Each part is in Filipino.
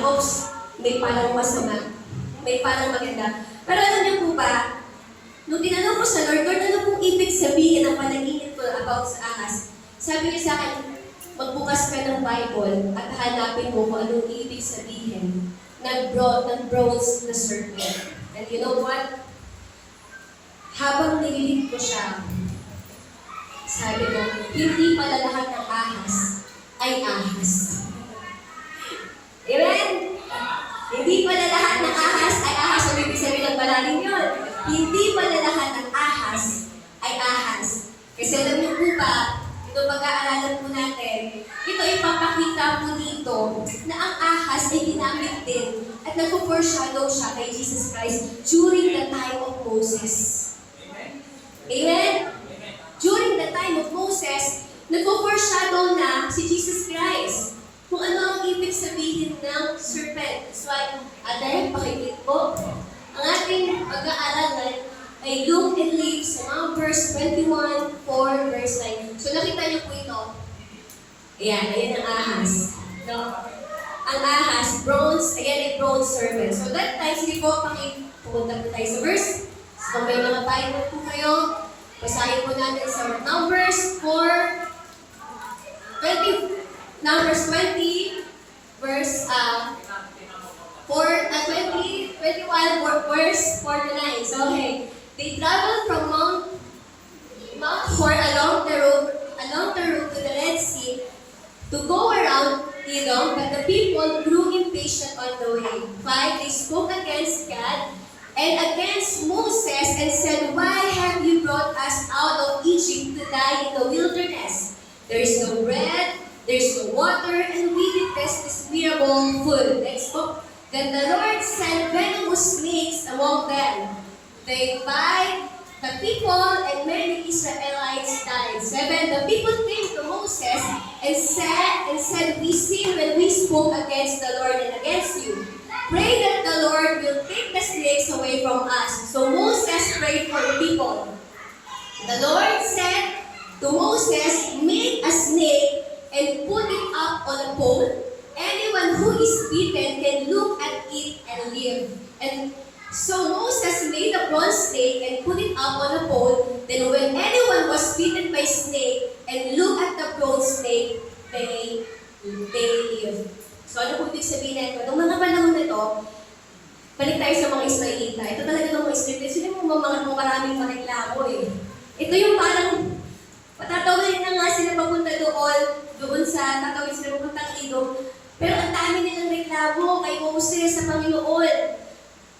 oops, may parang masama, may parang maganda. Pero alam niyo po ba, nung tinanong ko sa Lord, ano pong ibig sabihin ng panaginip ko about sa ahas? Sabi niya sa akin, magbukas ka ng Bible at hanapin mo kung anong ibig sabihin ng bronze na serpent. And you know what? Habang nililid ko siya, sabi ko, hindi pala lahat ng ahas ay ahas. Amen? Hindi pala lahat ng ahas ay ahas. So, ibig sabihin ng malalim yun. Hindi pala lahat ng ahas ay ahas. Kasi alam niyo po ba, ito pag-aaralan po natin, ito ipapakita po dito na ang ahas ay ginamit din at nag-foreshadow siya kay Jesus Christ during the time of Moses. Amen? During the time of Moses, nag-foreshadow na si Jesus Christ kung ano ang ibig sabihin ng serpent. So, ate, pakikit po. Ang ating pag-aaralan ay look and live sa mga verse 21, 4, verse 9. So, nakita niyo po ito. Ayan ang ahas. No? Ang ahas, bronze, ayan ay bronze serpent. So, that time, sige po, pumunta po tayo sa verse. So, kung may mga Bible po kayo, basahin po natin sa Numbers 20, verse 21, verse 49. So, okay. They traveled from Mount Hor along the road to the Red Sea to go around Edom, but the people grew impatient on the way. 5. They spoke against God and against Moses and said, "Why have you brought us out of Egypt to die in the wilderness? There is no bread, there is no water, and we detest this miserable food." Next book. Then the Lord sent venomous snakes among them. They bite the people, and many Israelites died. 7. The people came to Moses and said, "We sinned when we spoke against the Lord and against you. Pray that the Lord will take the snakes away from us." So Moses prayed for the people. The Lord said to Moses, "Make a snake and put it up on a pole. Anyone who is bitten can look at it and live." And so Moses made a bronze snake and put it up on a pole. Then when anyone was bitten by a snake and looked at the bronze snake, they lived. So ano po ibig sabihin na ito? Noong mga panahon na ito, balik tayo sa mga Israelita. Ito talaga ng mga Israelita. Sila mo maraming mareklamo eh. Ito yung parang, patatawin na nga sila papunta doon sa tatawin sila papuntang Edom. Pero ang dami nilang reklamo kay Moses sa Panginoon.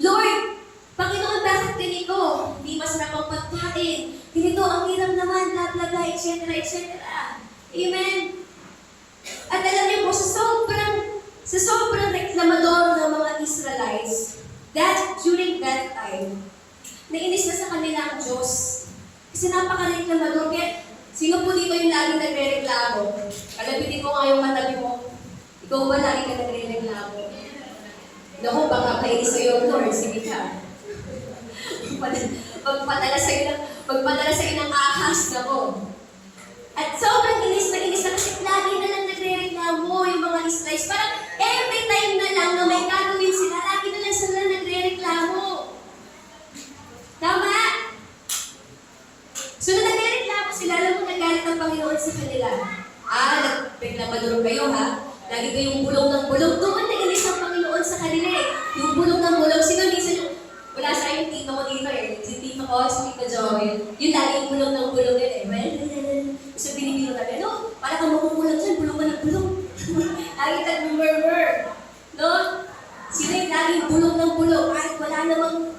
Lord, Panginoon, bakit ganito? Hindi masarap ang pagkain. Ganito, ang hirap naman, bla bla bla, etc. etc. Amen? At alam niyo po, sa sobrang reklamador ng mga Israelites, during that time, nainis na sa kanila ang Diyos. Kasi napaka-reklamador. Kaya, sino po dito yung laging nagre-reklamo? Kalabitin mo nga yung katabi mo. Ikaw ba lagi ka nagre-reklamo? Naku, baka kainis sa'yo, Lord. Sige ka. Pagpadala sa'yo ng ahas, nako. At sobrang inis na kasi lagi na lang nagre-reklamo yung mga Israelites. Parang every time na lang na may gagawin sila, lagi na lang sila nagre-reklamo. Tama? So, nung nagre-reklamo sila, alam mo nagalit ang Panginoon sa kanila. Nagreklamador kayo ha? Lagi kayong bulong ng bulong. Doon nainis ang Panginoon sa kanila eh. Yung bulong ng bulong. Sino minsan yung, wala sa akin tito ko dito eh. Si tito ko, si tito Joel. Yung lagi yung bulong ng bulong yun eh. So, binibiro natin, no? Para kang makukulang dyan, bulong ka ng bulong. Lagi nag-murmur. No? Sino yung laging bulong ng bulong? Kahit wala namang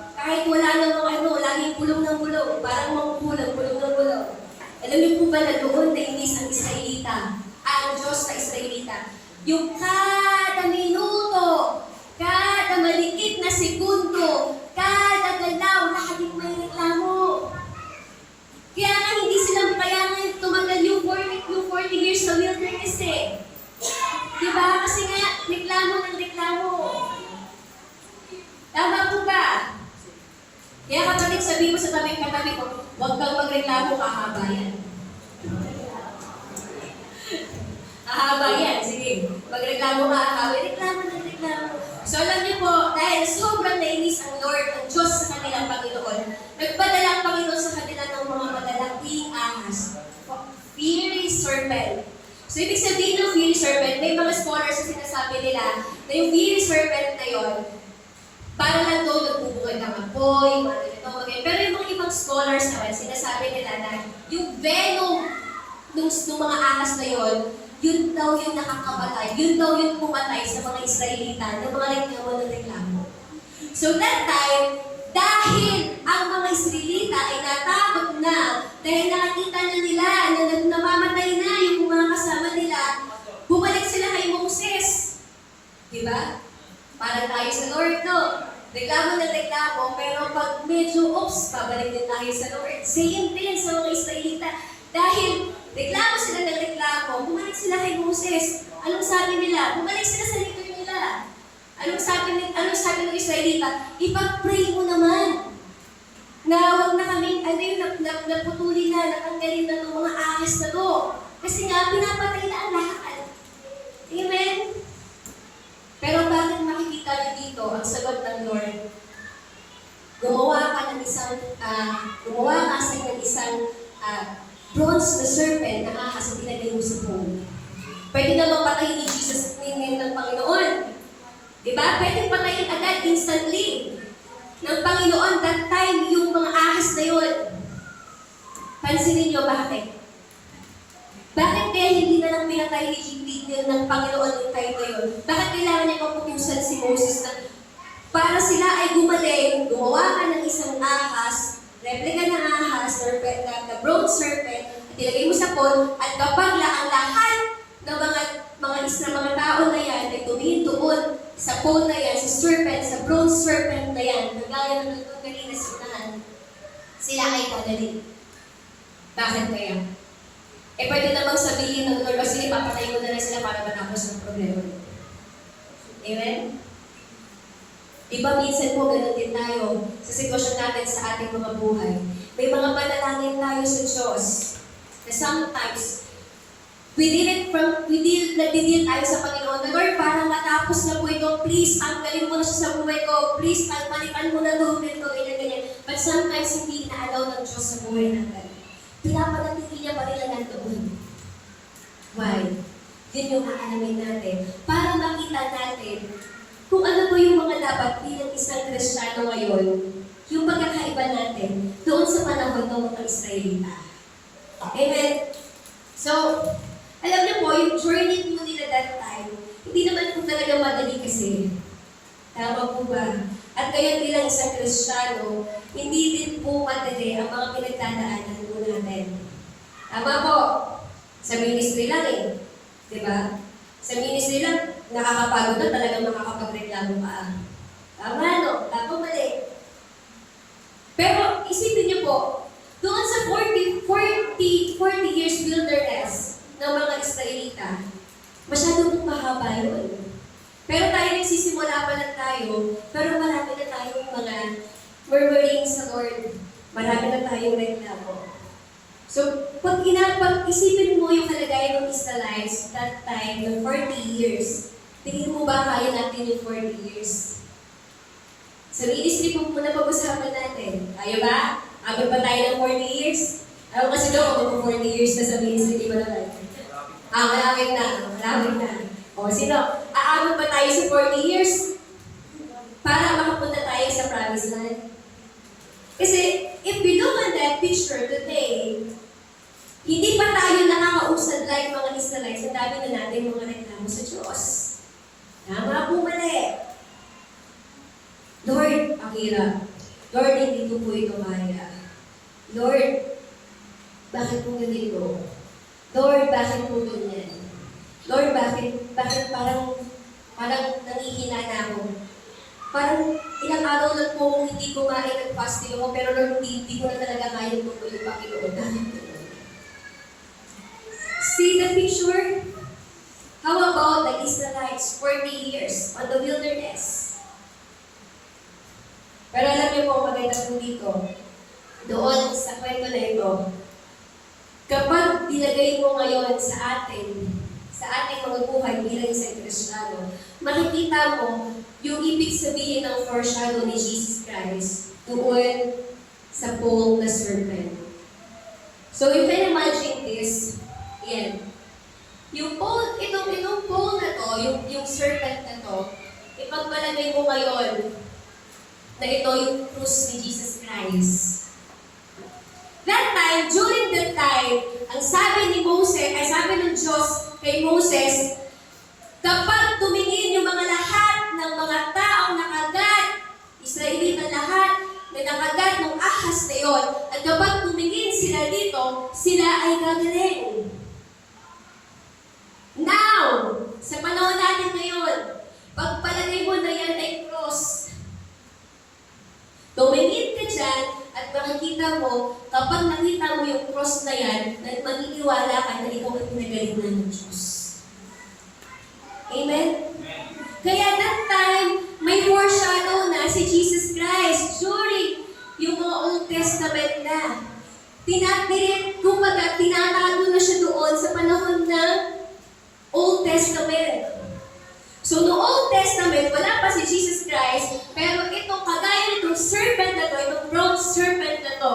laging bulong ng bulong. Parang makukulang, bulong ng bulong. Alam niyo po ba na doon nainis ang Israelita? Ang Diyos sa Israelita. Yung kada minuto, kada maliit na segundo, kada galaw, laging may reklamo. Kaya nga tumagal yung 40 years sa wilderness eh. Diba? Kasi nga, reklamo ng reklamo. Tama po ba? Kaya kapatid, sabi ko sa katabi ko, huwag kang magreklamo, kahaba yan. Kahaba yan, sige. Magreklamo ka, kahaba. Reklamo ng reklamo. Panginoon, nagpadala ang Panginoon sa kanila ng mga malalaking ahas. Fiery serpent. So, ibig sabihin ng fiery serpent, may mga scholars na sinasabi nila na yung fiery serpent na yon, para lang doon nagbubukod ng apoy, mga ganito, mga. Pero yung mga ibang scholars naman, sinasabi nila na yung venom ng mga ahas na yon, yun daw yung nakakabatay, yun daw yung pumatay sa mga Israelita ng mga reklamo. So that time, dahil ang mga Israelita ay natakot na, dahil nakakita na nila na namamatay na yung mga kasama nila, bumalik sila kay Moses. Diba? Para tayo sa Lord, no? Reklamo ng reklamo, pero pag medyo, babalik din tayo sa Lord. Same din sa mga Israelita. Dahil reklamo sila ng reklamo, bumalik sila kay Moses. Anong sabi nila? Bumalik sila sa leader nila. Anong sabi ng Israelita? Ipag-pray mo naman na huwag na kaming, naputuli na, natanggalin na itong mga ahas na to. Kasi nga, pinapatay na ang lahat. Amen? Pero bakit makikita niyo dito ang sagot ng Lord? Gumawa ka ng isang bronze na serpent na ahas na pinagay mo sa phone. Pwede naman patayin ni Jesus ng Panginoon. Diba? Pwede patayin agad instantly ng Panginoon that time yung mga ahas na yun. Pansinin niyo bakit? Bakit kaya hindi na lang pinatay ng Panginoon yung time na yun? Bakit kailangan niya paputusan si Moses na para sila ay gumaling, gumawa ka ng isang ahas, replica ng ahas, na bronze serpent, at ilagay mo sa pole, at kapag ang lahat ng mga tao na yan ay tumingin doon sa pole na yan, sa serpent, sa bronze serpent na yan, nagaya ng nagtong kanina sa unahan, sila ay kagaling. Bakit kaya? Pwede namang sabihin ng Lord, sige, papatay mo na lang sila para matapos ang problema. Amen? Diba minsan po, ganun din tayo sa sitwasyon natin sa ating mga buhay. May mga panalangin tayo sa Diyos na sometimes, nagdidil tayo sa Panginoon na, Lord, parang matapos na po ito, please, tanggalin mo na siya sa buhay ko, please, palitan mo na ito, ganyan. But sometimes, hindi na-allow ng Diyos sa buhay natin. Pinapanatili niya pa rin na nandoon. Why? Yun yung aalamin natin. Para makita natin kung ano po yung mga dapat bilang isang Kristiyano ngayon, yung pagkakaiba natin doon sa panahon ng mga Israelita. Amen? So, alam niyo po, yung journey po nila that time, hindi naman po talaga madali kasi. Tama po ba? At kaya bilang isang Kristiyano, hindi din po madali ang mga pinagdadaanan po natin. Tama po? Sa ministry lang Diba? Sa ministry lang, nakakapagod na talagang makakapagreklamo ka. Tama, no? Tama, mali. Pero isipin niyo po, doon sa 40 years wilderness ng mga Israelita, masyado pong mahaba yun. Pero tayo nagsisimula pa lang tayo, pero marami na tayong mga murmuring sa Lord. Marami na tayong reklamo. So, pag isipin mo yung kalagayan ng Israelites that time, ng 40 years, tingin mo ba kaya natin yung 40 years? Sa ministry po muna pag-usapan natin. Kaya ba? Abot pa tayo ng 40 years? Ako kasi daw, ako 40 years na sa ministry, di ba naman? Malapit na. O, sino? Aabot pa tayo sa 40 years? Para makapunta tayo sa promised land. Kasi, if we look at that picture today, hindi pa tayo nakakausad like mga Israelites, ang dami na natin mga reklamo sa Diyos. Tama po mali. Lord, Akira, Lord, hindi ko po ito kaya. Lord, bakit po ganito? Lord, bakit po ganyan? Lord, bakit parang nangihina na ako? Parang ilang araw lang po hindi kumain ng fasting ako, pero Lord, hindi ko na talaga kaya po yung Panginoon. See the picture? How about the Israelites 40 years on the wilderness? Pero alam niyo po, maganda po dito. Doon sa kwento na ito, kapag nilagay mo ngayon sa ating mga buhay bilang isang Kristiyano, makikita mo yung ibig sabihin ng foreshadow ni Jesus Christ doon sa pole na serpent. So you can imagine this. Yan. Yung pole, itong pole na to, yung serpent na to, ipagpalagay mo ngayon na ito yung krus ni Jesus Christ. That time, during that time, ang sabi ni Moses, ay sabi ng Diyos kay Moses, kapag tumingin yung mga lahat ng mga taong nakagat, Israelita lahat, na nakagat ng ahas na yon, at kapag tumingin sila dito, sila ay gagaling. Now, sa panahon natin ngayon, pagpalagay mo na yan ay cross. Tumingin ka dyan at makikita mo, kapag nakita mo yung cross na yan, maniniwala ka na ikaw ay pinagalingan ng Diyos. Amen? Kaya that time, may foreshadow na si Jesus Christ during yung mga Old Testament na. Kumbaga, tinatago na siya doon sa panahon ng Old Testament. So, no Old Testament, wala pa si Jesus Christ, pero itong kagaya nitong serpent na to, itong bronze serpent na to,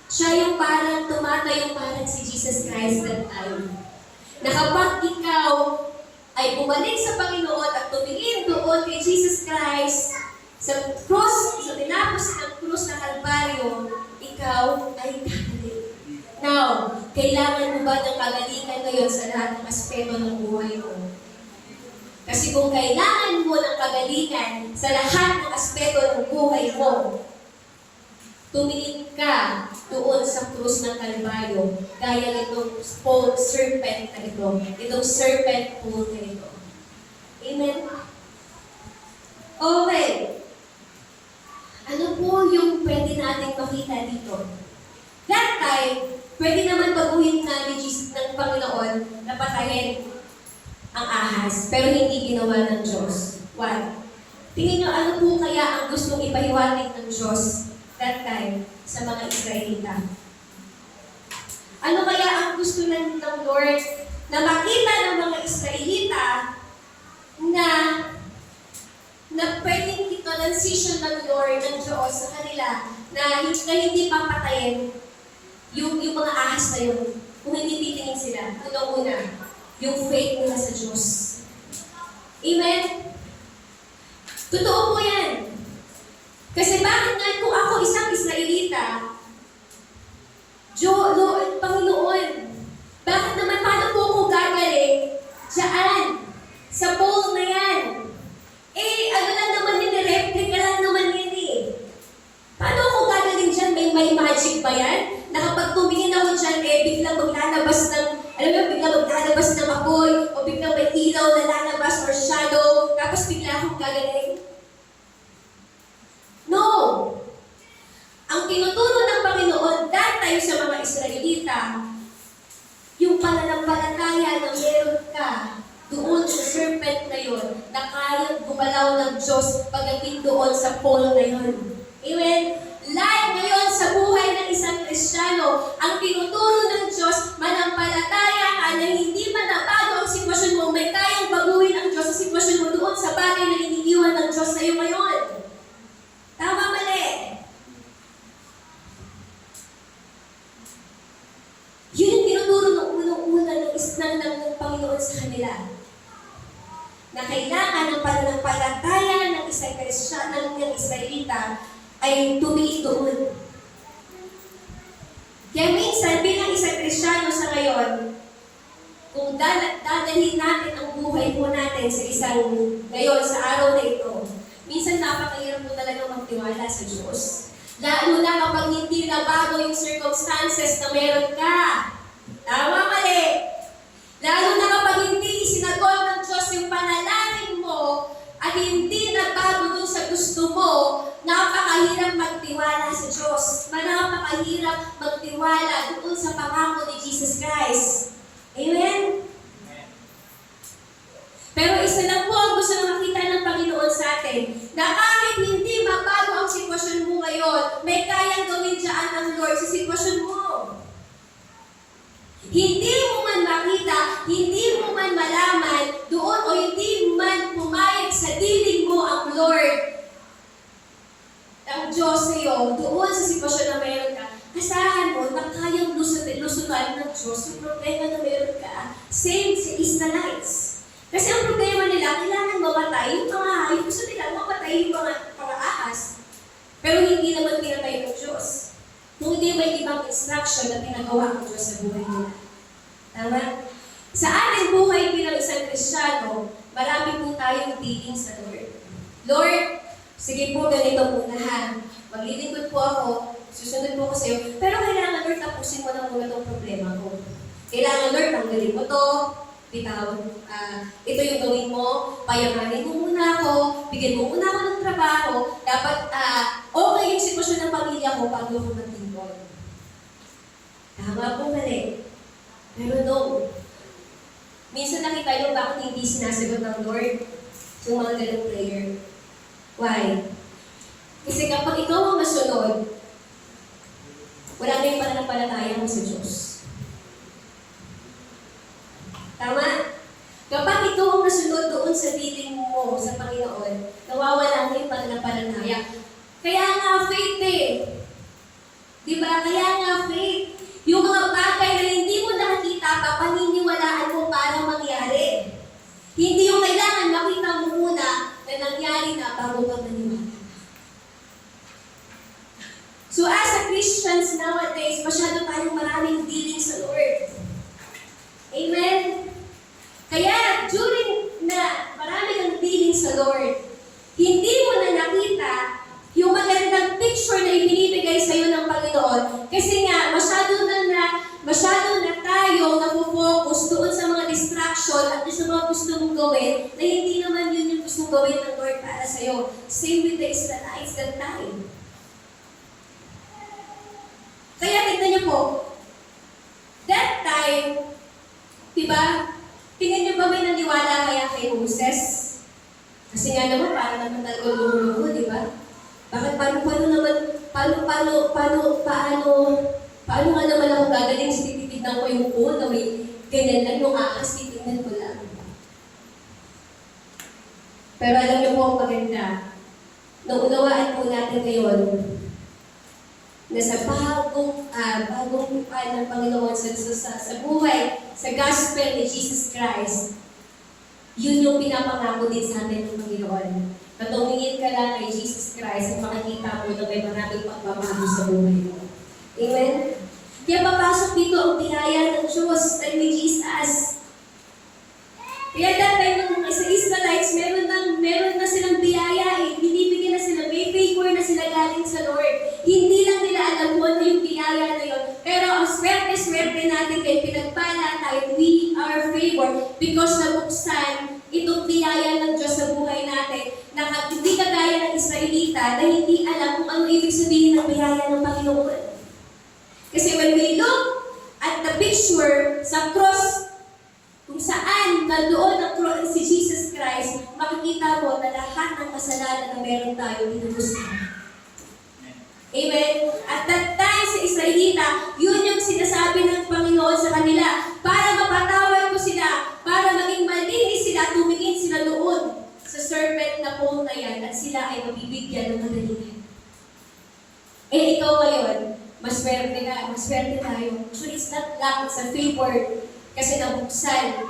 siya yung parang tumatayong parang si Jesus Christ that time. Na kapag ikaw ay bumalik sa Panginoon at tumingin doon kay Jesus Christ sa cross, sa tinapos ng cross na Kalbaryo, ikaw ay gagaling. Now, kailangan mo ba ng kagalingan ngayon sa lahat ng aspeto ng buhay mo? Kasi kung kailangan mo ng kagalingan sa lahat ng aspeto ng buhay mo, tumingin ka doon sa krus ng Kalbaryo, gaya nitong serpent na ito, itong serpent pole na ito. Amen? Okay. Ano po yung pwede nating makita dito? That time, pwede naman baguhin na ni Jesus ng Panginoon na patayin ang ahas, pero hindi ginawa ng Diyos. Why? Tingin nyo, ano po kaya ang gustong ipahiwatig ng Diyos that time sa mga Israelita? Ano kaya ang gusto ng Lord na makita ng mga Israelita na pwedeng i-transition ng Lord, ng Diyos sa kanila na hindi papatayin yung mga ahas na yun kung hindi titingin sila? Una, yung faith nila sa Diyos. Amen? Totoo po yan. Kasi bakit nga kung ako isang Israelita, Lord, Panginoon, bakit naman paano po ako gagaling dyan, sa pole na yan? Ano lang naman yun, replica lang naman yun eh. Paano ako gagaling dyan? May magic ba yan? Na kapag tumingin ako dyan, biglang maglalabas ng, biglang maglalabas ng apoy, o biglang may ilaw na lalabas or shadow, tapos bigla akong gagaling. No! Ang tinuturo ng Panginoon that time sa mga Israelita, yung pananampalataya na meron ka doon sa serpent na yun, na kayang gumalaw ng Diyos pagdating doon sa pole na yun. Amen? Live ngayon sa buhay ng isang Kristiyano, ang tinuturo ng Diyos, manampalataya ka na hindi man nabago ang sitwasyon mo, may kayang baguhin ang Diyos sa sitwasyon mo doon sa bagay na iniiwan ng Diyos sa iyo ngayon. Tama, mali? Yun yung tinuturo ng unang-una ng Panginoon sa kanila. Na kailangan ng pananampalataya ng isang Kristiyano, ng Israelita, ay tumingin doon. Kaya minsan, bilang isang Kristiyano sa ngayon, kung dadalhin natin ang buhay po natin sa ngayon, sa araw na ito, minsan napakahirap po talaga magtiwala sa Diyos. Lalo na kapag hindi na bago yung circumstances na meron ka. Tama, mali. Lalo na kapag hindi isinagot ng Diyos yung panalangin mo at hindi na bago dun sa gusto mo, napakahirap magtiwala sa Diyos. Napakahirap magtiwala doon sa pangako ni Jesus Christ. Amen? Pero isa lang po ang gusto na makita ng Panginoon sa atin, na kahit hindi mabago ang sitwasyon mo ngayon, may kayang gawin dyan ang Lord sa sitwasyon mo. Hindi mo man makita, hindi mo man malaman doon o hindi man pumayag sa dilig mo ang Lord, ang Diyos sa'yo, doon sa sitwasyon na meron ka, asahan mo na kayang lusunan ng Diyos yung problema na meron ka. Same sa Israelites. Kasi ang problema nila, kailangan mamatay yung mga hayop. Gusto nila mamatay yung mga ahas. Pero hindi naman pinatay ng Diyos. Kung hindi may ibang instruction na pinagawa ng Diyos sa buhay nila. Tama? Sa ating buhay bilang isang Kristiyano, marami po tayong dealing sa Lord. Lord, sige po, ganito muna ha. Maglilingkod po ako, susunod po ako sa iyo. Pero kailangan, Lord, tapusin mo na muna itong problema ko. Kailangan, Lord, tanggalin mo to. Bitaw, ito yung gawin mo, payamanin mo muna ako, bigyan mo muna ako ng trabaho, dapat okay yung sitwasyon ng pamilya ko bago ako maglingkod. Tama po mali. Pero no. Minsan nakita yung bakit hindi sinasagot ng Lord yung mga ganong prayer. Why? Kasi kapag ikaw ang masunod, wala na yung pananampalataya mo sa Diyos. Tama? Kapag ikaw ang nasunod doon sa diling mo sa Panginoon, nawawala na yung pananampalataya. Kaya nga faith eh. Diba? Kaya nga faith. Yung mga bagay na hindi mo nakikita, papaniniwalaan mo para mangyari. Hindi yung kailangan makita mo muna na nangyari na bago ka maniwala. So as a Christians nowadays, masyado tayong maraming dealing sa Lord. Amen? Kaya, during na marami kang dealing sa Lord, hindi mo na nakita yung magandang picture na ibinibigay sa iyo ng Panginoon. Kasi nga, masyado na tayo nafo-focus doon sa mga distraction at sa mga gusto mong gawin na hindi naman yun yung gusto gawin ng Lord para sa iyo. Same with the Israelites that time. Kaya tignan niyo po, that time, diba, tingnan niyo ba may naniwala kaya kay Moses? Kasi nga naman, para naman talaga lumulo, di ba? Bakit paano nga naman ako gagaling sa titignan ko yung pool na may ganyan lang yung akas, titignan ko lang. Pero alam niyo po ang maganda, naunawaan po natin ngayon na sa bagong ng Panginoon sa buhay, sa gospel ni Jesus Christ, yun yung pinapangako din sa atin ng Panginoon. Na tumingin ka lang kay Jesus Christ at makikita mo na may maraming pagbabago sa buhay mo. Amen? Kaya papasok dito ang biyaya ng Diyos na ni Jesus. Kaya dati ng mga Israelites, meron na silang biyaya eh. Binibigyan na sila, may favor na sila galing sa Lord. Hindi lang nila alam kung ano yung biyaya na yun. Pero ang swerte natin kay pinagpala tayo, we are favored because nabuksan itong biyaya ng Diyos sa buhay natin na hindi kagaya ng Israelita na hindi alam kung ano ibig sabihin ng biyaya ng Panginoon. Kasi when we look at the picture sa cross, kung saan nandoon ang cross si Jesus Christ, makikita mo na lahat ng kasalanan na meron tayo tinubos na. Amen? At that time sa Israelita, yun yung sinasabi ng Panginoon sa kanila para mapatawad ko sila, para maging malinis sila, tumingin sila doon sa serpent na pole na yan at sila ay mabibigyan ng madalihan. Eh ikaw ngayon, maswerte tayo. Actually, it's not luck, it's a favor. Kasi nabuksan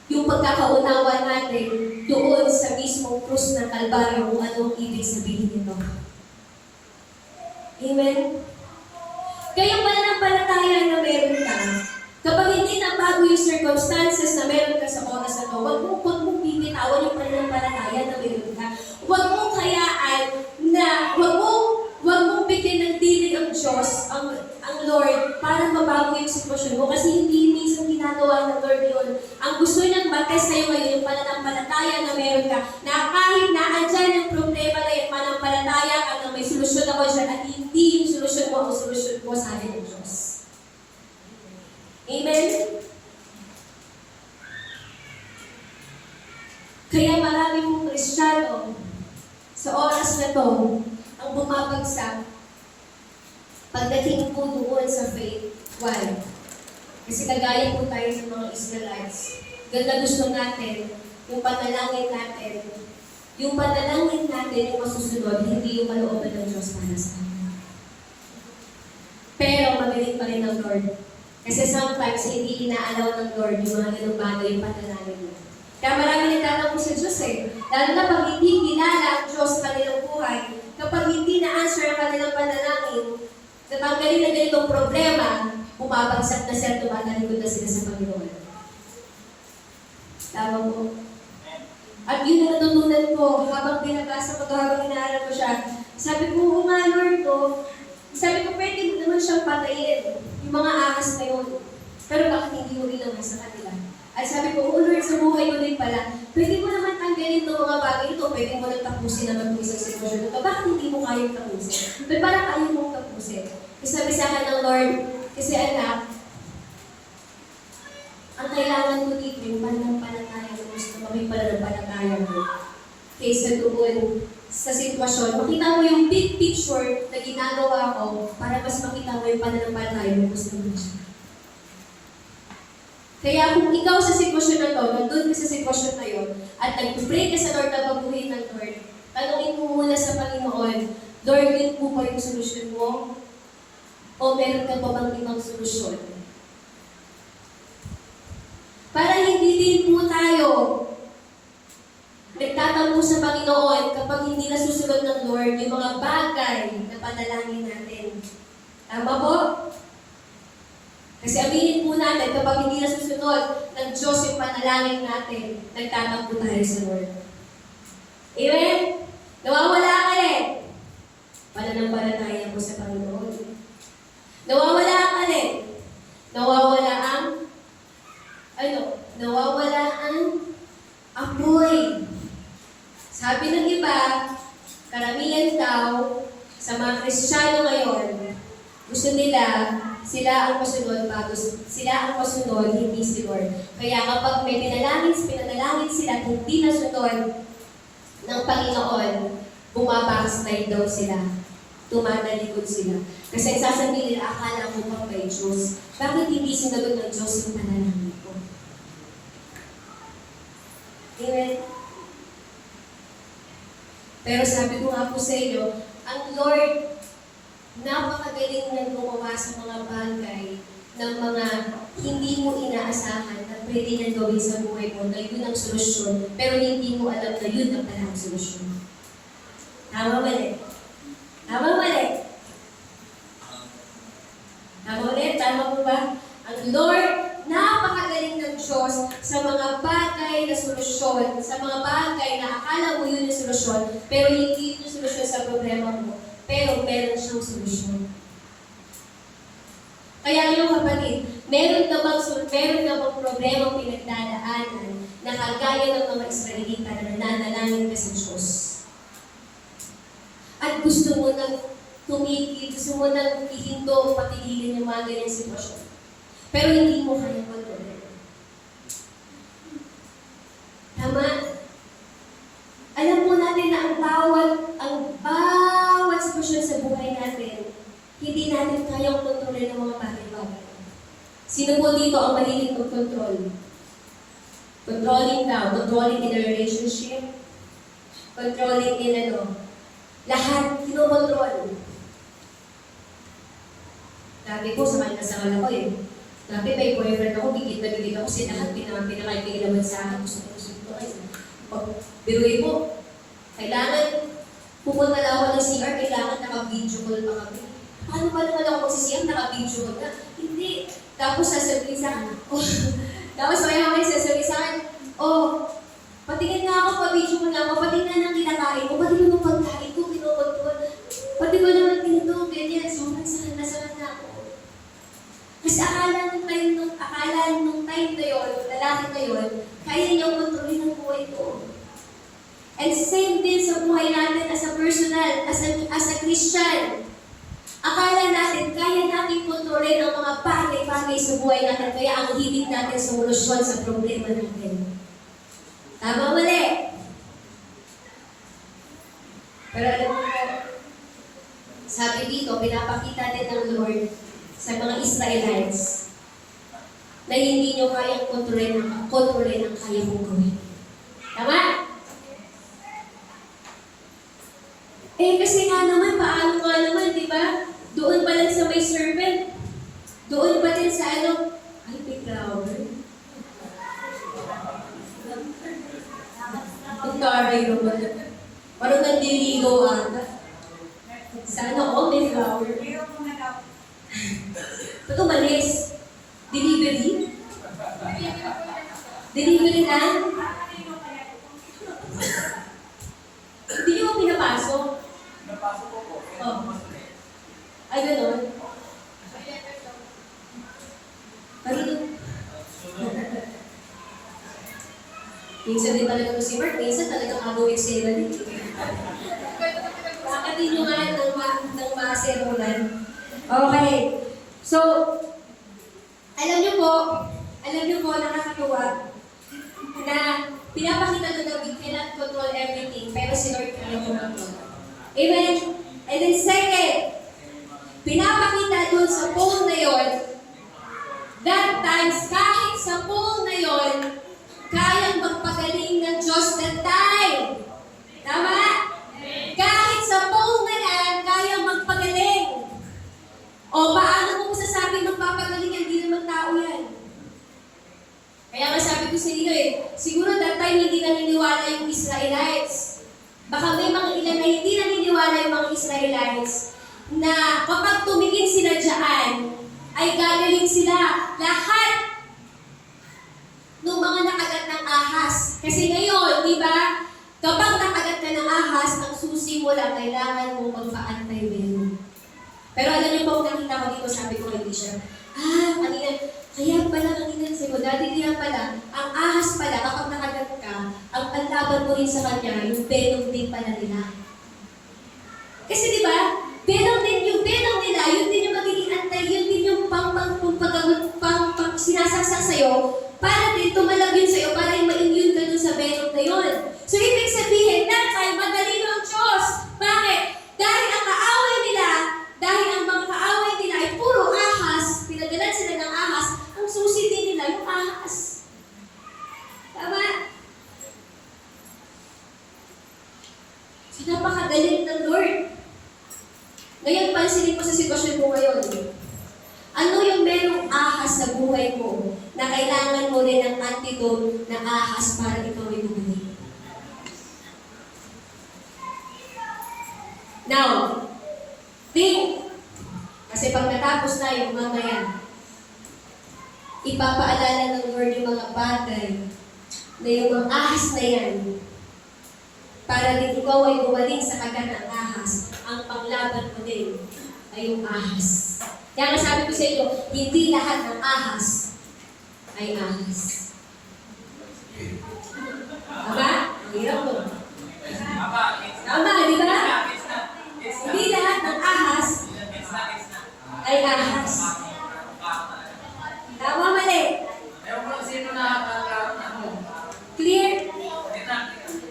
yung pagkakaunawa natin doon sa mismong krus ng Kalbaryo kung anong ibig sabihin nito. Amen? Kaya pananampalataya na meron ka, kapag hindi na bago yung circumstances na meron ka sa oras na to, huwag mong bibitawan yung pananampalataya na meron ka. Huwag mong hayaan na, huwag mong bigyan ng dilig ang Diyos, ang Lord, para mabago yung sitwasyon mo. Kasi hindi minsan ginagawa ng Lord yun. Ang gusto niyang matest sa'yo ngayon, yung pananampalataya na meron ka, na kahit na andyan yung problema na yung pananampalataya ka na may solusyon ako dyan, at hindi yung solusyon mo ang solusyon mo sa atin ng Diyos. Amen? Kaya marami mong Kristiyano sa oras na to, ang bumabagsak pagdating po doon sa faith. Why? Kasi kagaya po tayo ng mga Israelites. Ganda gusto natin, yung panalangin natin, yung masusunod, hindi yung kalooban ng Diyos para sa atin. Pero magaling pa rin ang Lord. Kasi sometimes hindi inaalaw ng Lord yung mga ganung bagay yung panalangin mo. Kaya marami nagtatanong sa Diyos eh. Lalo na pag hindi kilala ang Diyos sa kanilang buhay, kapag hindi na-answer ang kanilang panalangin, natanggalin na ganitong problema, bumabagsak na sila, tumatalikod na sila sa Panginoon. Tama po. At yun ang natutunan ko habang binabasa ko ito, habang inaaral ko siya. Sabi ko, oo nga Lord ko, sabi ko, pwede mo naman siyang patayin, yung mga ahas na yun. Pero bakit hindi mo ginawa sa kanila? At sabi ko, oh Lord, sa buhay ko din pala, pwede mo naman tanggalin itong mga bagay ito, pwede mo nang tapusin naman itong isang sitwasyon ito. Bakit hindi mo kayang tapusin? Pero parang ayaw mong tapusin. Kasi sabi sa akin ng Lord, kasi anak, ang kailangan mo dito yung pananampalataya mo, gusto mo yung pananampalataya mo. Kaysa doon sa sitwasyon, makita mo yung big picture na ginagawa ko para mas makita mo yung pananampalataya mo, gusto mo siya. Kaya kung ikaw sa sitwasyon na to, nandun ka sa sitwasyon na yun, at nag-pray ka sa Lord na baguhin ng Lord, tanungin mo muna sa Panginoon, Lord, yun po ba yung solusyon mo? O meron ka pa bang ibang solusyon? Para hindi din po tayo nagtatampo sa Panginoon kapag hindi nasusunod ng Lord yung mga bagay na panalangin natin. Tama po? Kasi aminin po natin, kapag hindi nasusunod ng Diyos yung panalangin natin, nagtatampo tayo sa Lord. Amen? Nawawala ka eh. Pananampalataya po sa Panginoon. Nawawala ka eh. Nawawala ang apoy. Sabi ng iba, karamihan daw sa mga Kristiyano ngayon, gusto nila sila ang masunod, hindi si Lord. Kaya kapag may pinanalangin sila at hindi nasunod ng Panginoon, bumabakslide daw sila. Tumatalikod sila. Kasi ang sasabihin nila, akala mo pang may Diyos. Bakit hindi sinagot ng Diyos yung panalangin ko? Amen? Pero sabi ko nga po sa inyo, ang Lord, napakagaling na gumawa sa mga bagay ng mga hindi mo inaasahan na pwede niyang gawin sa buhay mo na yun ang solusyon, pero hindi mo alam na yun ang palang solusyon. Tama mali? Tama mali? Tama ulit? Tama po ba? Ang Lord, napakagaling ng Diyos sa mga bagay na solusyon, sa mga bagay na akala mo yun yung solusyon, pero hindi yung solusyon sa problema mo. Pero meron siyang solusyon. Kaya yung kapatid, meron ka bang problema pinagdadaanan na kagaya ng mga Israelita na nananalangin ka sa Diyos? At gusto mo nang tumigil, gusto mo nang ihinto, patigilin yung mga ganyang sitwasyon. Pero hindi mo kaya kontrolin. Tama? Alam po natin na ang bawat sitwasyon sa buhay natin, hindi natin kayang kontrolin ng mga bagay-bagay. Sino po dito ang malilit mag-control? Controlling in a relationship, controlling in lahat, kinokontrol. Dati po, sa kasama ko eh. Dati may boyfriend ako, bigit ako, sinahat, pinakaibigan naman sa akin. Gusto ko kayo. Biruin mo, kailangan, pupunta lang ako ng CR, kailangan naka-video call pa kami. Paano pa naman ako magsisiyam, naka-video call na? Hindi. Tapos sasabihin sa akin, tapos may ako sasabihin sa akin, patingin nga ako, pa-video call na ako, patingin ng kinakain ko, patingin ng pagkain ko, kinukontrol. Pati ko naman pinito, ganyan, sobrang sakit na ako. Kasi akala nung time na yun, lalaki na yun, kaya niyang kontrolin ang buhay ko. And same din sa buhay natin as a personal, as a Christian. Akala natin, kaya natin kontrolin ang mga bagay-bagay sa buhay natin, kaya ang hilig natin sa solusyon sa problema natin. Tama mali? Pero alam mo po, sabi dito, pinapakita din ng Lord sa mga Israelites na hindi nyo kayang kontrolin ang kaya mong gawin. Tama? Kasi nga naman, paano nga naman, di ba? Doon pa lang sa may serpent. Doon pa din sa ay, may flower. Ang taray naman. Parang nandiligaw ata. Sana may flower. Ba't umalis? Delivery? Delivery lang? Hindi nyo mo pinapasok? Napasok ko po. Ay, gano'n? Marunong. Minsan din talaga si Mark, minsan talaga agaw eksena din. Kakatin nyo nga ng maserolan. Okay. So, alam nyo po, nakakatuwa na pinapakita doon na we cannot control everything, pero si Lord kaya control. Amen? And then second, pinapakita doon sa poem na yon, that times, kahit sa poem na yon, kayang magpagaling ng Diyos that time. Tama? Kahit sa poem na yan, kayang magpagaling. O paano mo masasabing magpapagaling yan? Hindi naman tao yan. Kaya nga sabi ko sa inyo siguro that time hindi naniniwala yung Israelites. Baka may mga ilan na hindi naniniwala yung mga Israelites na kapag tumingin sila dyan, ay gagaling sila. Lahat ng mga nakagat ng ahas. Kasi ngayon, di ba, kapag nakagat ka ng ahas, ang susi mo lang, kailangan mo magpa-antay-venom. Pero alam niyo po, nakita ko dito, sabi ko kay Bishop, kanina, kaya pala kanina sa ko, dati kaya pala, ang ahas pala, kapag nakagat ka, ang panlaban mo rin sa kanya, yung venom din pala nila. Kasi di ba, venom nila, yun din yung magiging antay, yun din yung sinasaksak sa'yo, para din tumalab yun sa'yo, para yung ma-immune ka dun sa venom na yun. So, ibig sabihin, that time, madalino ang Diyos. Bakit? Dahil ang mga kaaway nila ay puro ahas, pinadalan sila ng ahas, ang susi din nila yung ahas. Tama? So, napakagaling ng Lord. Ngayon, pansinin mo sa sitwasyon mo ngayon. Ano yung merong ahas sa buhay mo na kailangan mo rin ng antidote na ahas para ikaw ay bumalik? Now, think. Kasi pag natapos na yung mamaya, ipapaalala ng Lord yung mga bagay na yung mga ahas na yan para din ikaw ay bumaling sa kagat ng ahas, ang panglaban mo din ay yung ahas. Kaya nga sabi ko sa inyo, hindi lahat ng ahas ay ahas. Tama? Hirap mo. Tama, di ba? Hindi lahat ng ahas ay ahas. Tama, mali. Clear?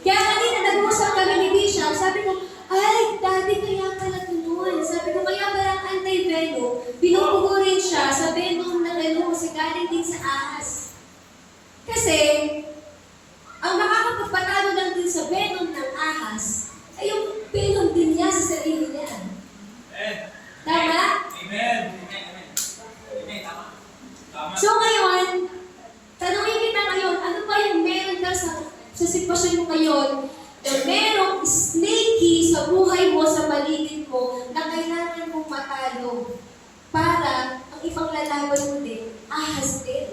Kaya kanina nag-uusap kami ni Bishop, sabi ko, ay, dati kaya pala tunuan. Sabi ko, kaya pala ang anti-venom, pinupugurin siya sa venom ng kasi galing din sa ahas. Kasi, ang nakakapagpatalo lang din sa venom ng ahas, ay yung venom din niya sa sarili niya. Tama? Amen. So ngayon, tanungin kita ngayon, ano ba yung meron ka sa sitwasyon mo ngayon na merong snaky sa buhay mo, sa paligid mo, na kailangan mong matalo para ang ipanglalaban mo din, ahas din.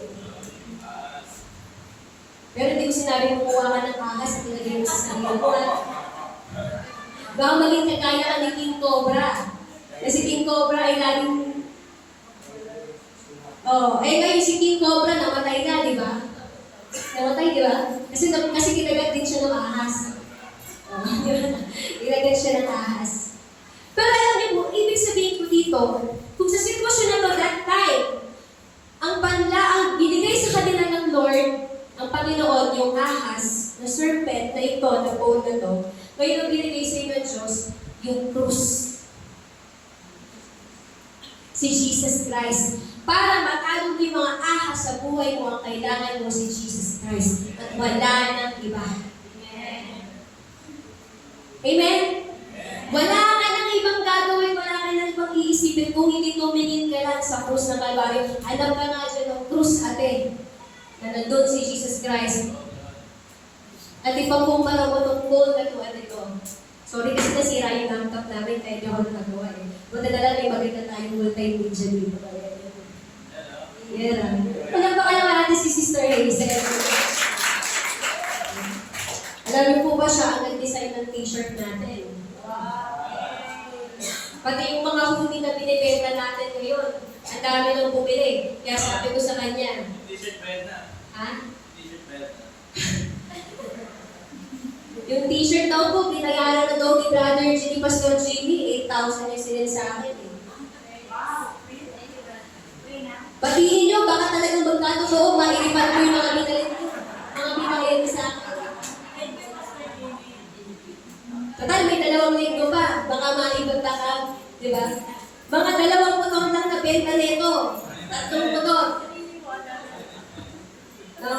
Pero hindi ko sinabi mo kuha ka ng ahas at nilagay mo sa sarili mo. Baka maging kagaya ka ni King Cobra. Kasi King Cobra ay laging... ngayon si King Cobra namatay na, di ba? Namatay, di ba? Kasi kinagat din siya ng ahas. Kinagat siya ng ahas. Pero alam niyo po, ibig sabihin ko dito, kung sa sitwasyon na to, that time, ang binigay sa kanila ng Lord, ang Panginoon, yung ahas, na serpent na ito, na bone na to, ngayon ang binigay sa inyo ng Diyos, yung krus. Si Jesus Christ. Para matalo yung mga ahas sa buhay buhay mo, ang kailangan mo si Jesus Christ. At wala nang iba. Amen? Wala ka nang ibang gagawin, wala ka nang ibang iisipin kung hindi tumingin ka lang sa krus ng Kalbaryo. Alam ka nga dyan ng krus, ate, na nandun si Jesus Christ. At ipagkumpara mo itong gold na ito at ito. Sorry kasi nasira yung laptop namin, kaya di ako nakagawa eh. Buta na lang may maganda tayong multimedia dito. Yeah. Alam ba kayo natin si Sister Hazel? Alam niyo po ba siya ang nag-design ng t-shirt natin? Pati yung mga hoodie na binibenta natin ngayon, ang dami nang bumili. Kaya sabi ko sa kanya, T-shirt belt na. ha? T-shirt belt na. Yung t-shirt daw po, binayaran na daw ni Brother Jimmy, Pastor Jimmy, 8,000 yung sinil sa akin eh. Batiin nyo, baka talagang magkatotoo, mairipan ko yung mga binalit ko. Mga binalit sa akin. Total, may 2 linggo pa, baka maibagta ka, di ba? Mga 2 motor lang na benta nito. 3 motor. No?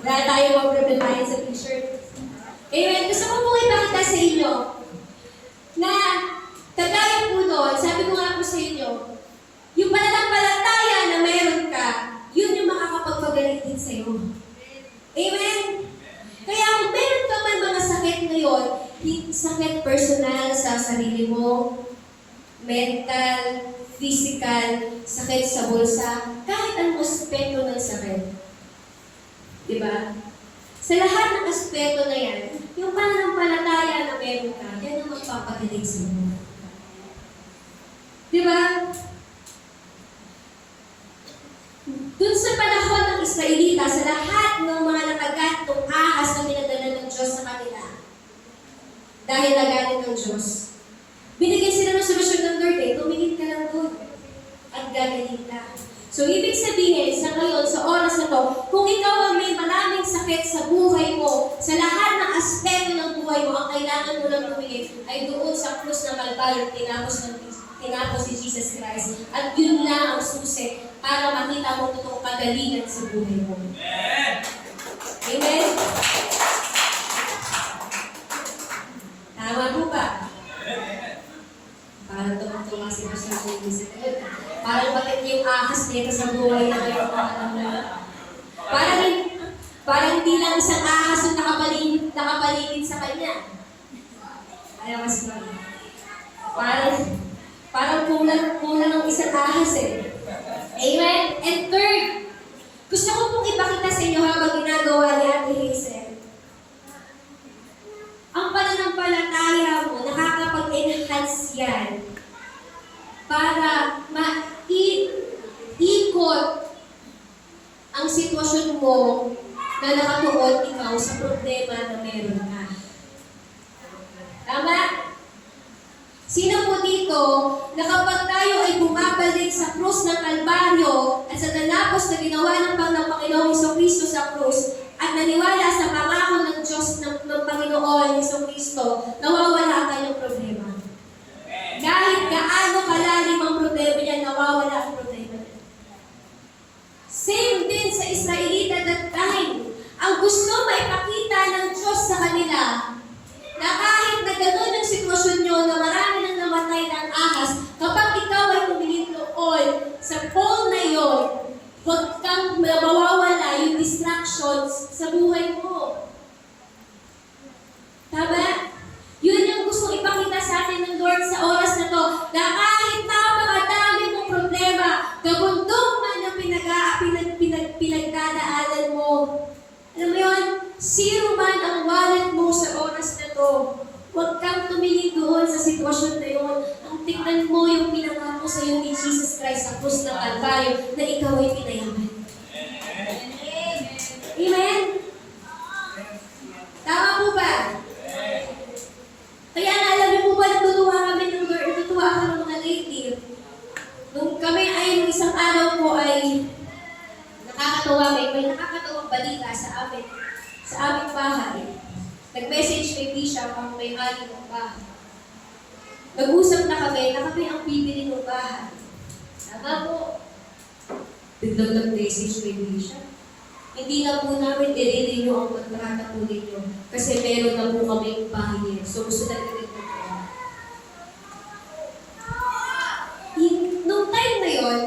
Wala tayo mag-problemahin sa t-shirt. Amen. Gusto ko pong ipakita sa inyo na kagaya po doon, sabi ko nga po sa inyo, yung pananampalataya na meron ka, yun yung makakapagpagaling din sa iyo. Amen? Kaya kung meron ka man mga sakit ngayon, sakit personal sa sarili mo, mental, physical, sakit sa bulsa, kahit anong aspeto ng sakit. Diba? Sa lahat ng aspeto na yan, yung pananampalataya na meron ka, yan ang magpapagaling sa iyo. Diba? Dun sa panahon ng Israelita, sa lahat ng mga nakagatong ahas na pinadala ng Diyos sa kanila, dahil nagalit ng Diyos, binigyan sila ng solusyon ng Lord eh, tumingin ka lang doon at gagaling ka. So, ibig sabihin, sa ngayon, sa oras na to, kung ikaw ang may maraming sakit sa buhay mo, sa lahat ng aspeto ng buhay mo, ang kailangan mo lang tumingin ay doon sa krus ng Kalbaryo, tinapos si Jesus Christ. At yun lang ang susi para makita mo totoong kagalingan sa buhay mo. Amen! Amen? Tama po ba? Parang tumang-tunga si Pastor James. Parang bakit yung ahas nito sa buhay na ngayon alam mo. Parang hindi lang isang ahas yung nakapaligid sa kanya. Ayaw mas ba? Parang kulang ng isang ahas eh. Amen? And third, gusto ko pong ipakita sa inyo habang ginagawa ni Ate Hazel. Ang pananampalataya mo, nakakapag-enhance yan para ikot ang sitwasyon mo na nakatuon ikaw sa problema na meron ka. Tama? Sino po dito na kapag tayo ay bumabalik sa krus ng Kalbaryo at sa talapos na ginawa ng Panginoong Jesucristo sa krus at naniwala sa pangako ng Diyos ng Panginoon Jesucristo, nawawala kayong problema. Kahit gaano kalalim ang problema niya, nawawala ang problema niya. Same din sa Israelita that time. Ang gusto maipakita ng Diyos sa kanila na kahit na gano'n ang sitwasyon nyo na marami nang namatay ng ahas, kapag ikaw ay tumingin doon sa pole na yon, huwag kang mawawala yung distractions sa buhay mo. Tama? Yun yung gusto ipakita sa atin ng Lord sa oras na to, na kahit napakadami mong problema, gabundong man ang pinagdadaanan mo. Alam mo yun? Zero man ang wallet mo sa oras na to. Huwag kang tumingin doon sa sitwasyon na yun. Ang tingnan mo yung pinangako sa iyo ni Jesus Christ sa krus ng Kalbaryo na ikaw ay pinayaman. Amen? Tama po ba? Kaya alam niyo po ba, natutuwa kami ng Lord, natutuwa ako ng mga lady. Nung kami ay, nung isang araw po ay nakakatawa, may nakakatawang balita sa aming bahay. Nag-message kay Bishop ang may-ari ng bahay. Nag-usap na kami ang bibili ng bahay. Tama po. Biglang nag-message kay Bishop. hindi na po namin i-renew ang kontrata po ninyo. Kasi meron na po kaming bahay. So gusto na rin po. Nung time na yon,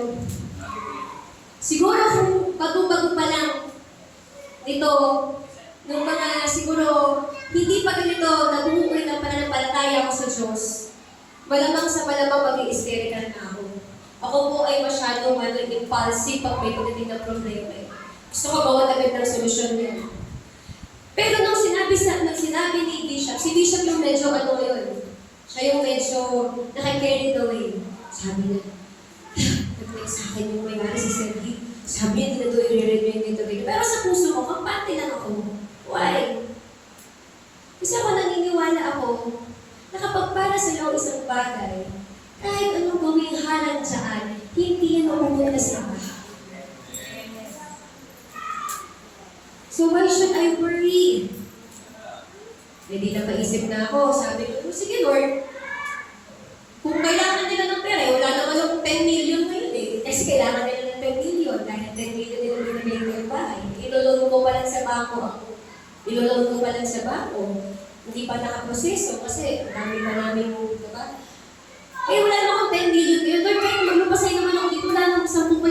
siguro kung bago-bago pa lang nito, nung mga siguro hindi pa ganito, nabubuhay na pananampalataya ako sa Diyos, malamang sa malamang mag-i-hysterical na ako. Ako po ay masyadong impulsive pag may pagdating na problema. Gusto ko bawat agad ng solusyon niya. Pero nung sinabi ni Bishop, si Bishop yung medyo ano yun, siya yung medyo naka-carried away. Sabi niya, nag-like sa akin yung may-ari si Sergi. Sabi niya, hindi na doon i-review dito. Pero sa puso ko, kampante lang ako. Why? Kasi ako naniniwala ako na kapag para sa iyo isang bagay, kahit anong gawing halang dyan, hindi yan mapupunta sa iba. So why should I worry? Hindi napaisip na ako. Sabi ko, sige Lord, kung kailangan nila ng pera, wala naman akong 10 million ngayon eh. Kasi kailangan nila ng 10 million. Dahil 10 million nila binibigay ko yung bahay. Iloloan ko pa lang sa bangko ako. Iloloan ko pa lang sa bangko. Hindi pa nakaproseso kasi dami pa namin yung, diba? Eh, wala naman akong 10 million ngayon. Lord, kahit maglupasay naman ako dito, wala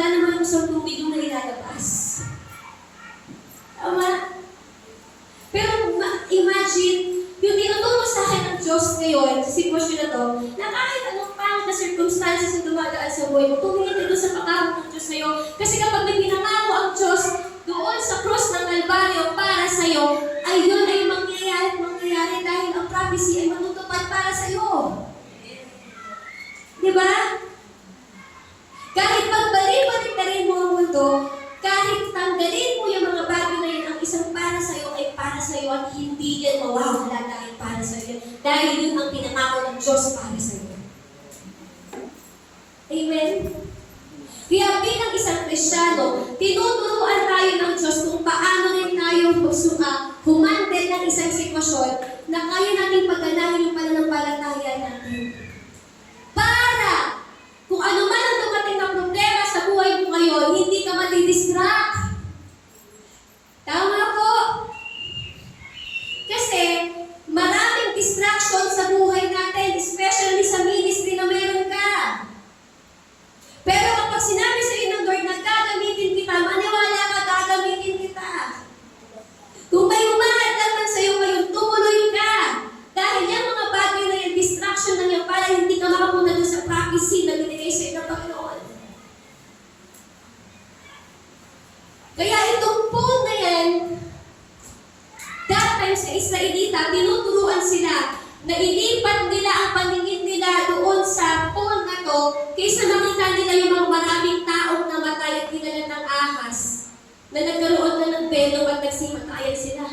naman akong 10 million na ilalabas. Tama? Pero imagine, yung tinuturo sa akin ng Diyos ngayon, sa sitwasyon na to, na kahit anong pangit na circumstances na dumadaan sa buhay mo, tumingin ka doon sa pangako ng Diyos sa'yo. Kasi kapag may pinangako ang Diyos doon sa cross ng Kalbaryo para sa'yo, ay yun ay mangyayari dahil ang prophecy ay matutupad para sa'yo. Diba? Kahit pagbalik-balik na rin mo ang mundo, kahit tanggalin mo yung mga bagay na yun, ang isang para sa'yo ay para sa'yo at hindi yan mawawala dahil para sa'yo. Dahil yun ang pinangako ng Diyos para sa'yo. Amen? Kaya bilang isang Kristiyano, tinuturuan tayo ng Diyos kung paano rin tayo humandle ng isang sitwasyon na kaya nating pagganahin yung pananampalataya natin. Para kung ano man ang dumating na problema sa buhay mo ngayon, hindi ka madidistract. Tama po. Kasi maraming distraction sa buhay natin, especially sa ministry na meron ka. Pero kapag sinabi sa iyo ng Lord na gagamitin kita, maniwala ka, gagamitin kita. Kung may humahadlang man sa iyo ngayon, tumuloy ka. Dahil yung mga bagay na yung distraction na yan para hindi ka makapunta doon sa prophecy na binigay sa iyo ng Panginoon. Kaya itong phone na yan, that time sa Israelita, tinuturuan sila na ilipat nila ang paningin nila doon sa phone na to kaysa makita nila yung mga maraming taong namatay at dinala ng ahas na nagkaroon na ng belong at nagsimatayan sila.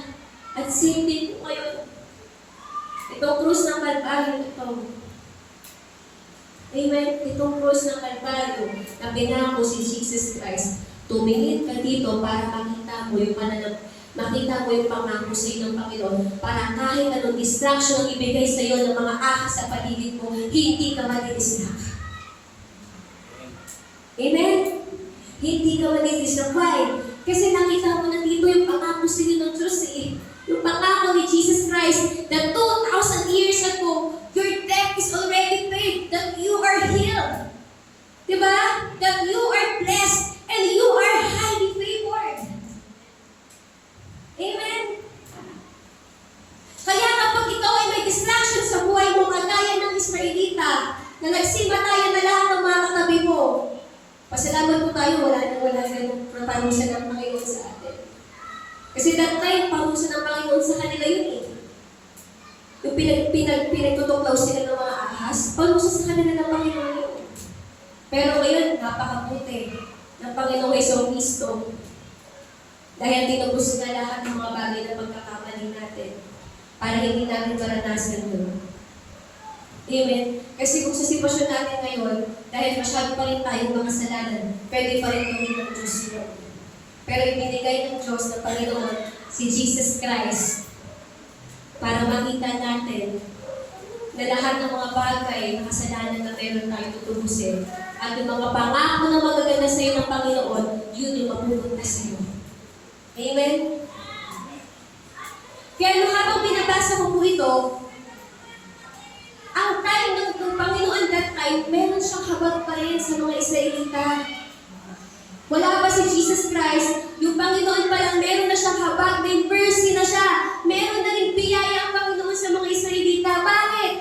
At same din po ngayon. Itong krus ng Kalbaryo ito. Amen? Itong krus ng Kalbaryo na pinako si Jesus Christ. Tumingin ka dito para makita mo yung makita mo yung pangako sa iyo ng Panginoon para kahit anong distraction ang ibigay sa iyo ng mga ahas sa paligid mo, hindi ka madidistract. Amen? Hindi ka madidistract. Why? Kasi nakita mo na dito yung pangako sa iyo ng Diyos eh. Yung pangako ni Jesus Christ that 2,000 years ago, your debt is already paid, that you are healed. Diba? That you are blessed and you are highly favored. Amen? Kaya kapag ikaw ay may distraction sa buhay mo, kagaya ng Israelita, na nagsimatayan na lahat ng mga katabi mo, pasalamat po tayo, wala ganong parusa ng Panginoon sa atin. Kasi that time, parusa ng Panginoon sa kanila yun eh. Yung pinagtutuklaw sila ng mga ahas, parusa sa kanila ng Panginoon yun. Pero ngayon, napakabuti ng Panginoong Jesucristo. Dahil tinubos na lahat ng mga bagay na pagkakamali natin para hindi natin maranasan yun. Amen? Kasi kung sa sitwasyon natin ngayon, dahil masyado pa rin tayong makasalanan, pwede pa rin gawin ng Diyos yun. Pero ibinigay ng Diyos ng Panginoon si Jesus Christ para makita natin na lahat ng mga bagay na kasalanan na meron tayo tutubusin at yung mga pangako na magaganda sa iyo ng Panginoon, yun yung mapupunta sa iyo. Amen? Kaya nung habang binabasa ko po ito, ang time ng Panginoon that time, meron siyang habag pa rin sa mga Israelita. Wala pa si Jesus Christ, yung Panginoon pa lang meron na siyang habag, may mercy na siya. Meron na rin biyaya ang Panginoon sa mga Israelita. Bakit?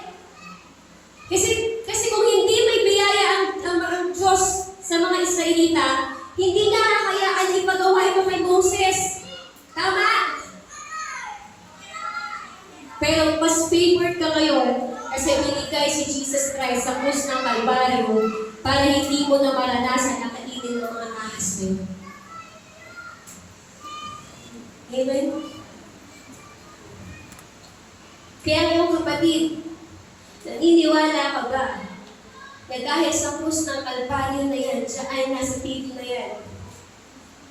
Kasi kung hindi may biyaya ang Diyos sa mga Israelita, hindi niya kakayaan ipagawa ito kay Moses. Tama? Pero mas favored ka ngayon kasi binigay si Jesus Christ sa krus ng Kalbaryo para hindi mo na maranasan na kainin ng mga ahas mo. Amen? Kaya ngayon kapatid, naniniwala ka ba na dahil sa krus ng Kalbaryo na yan, siya ay nasa TV na yan,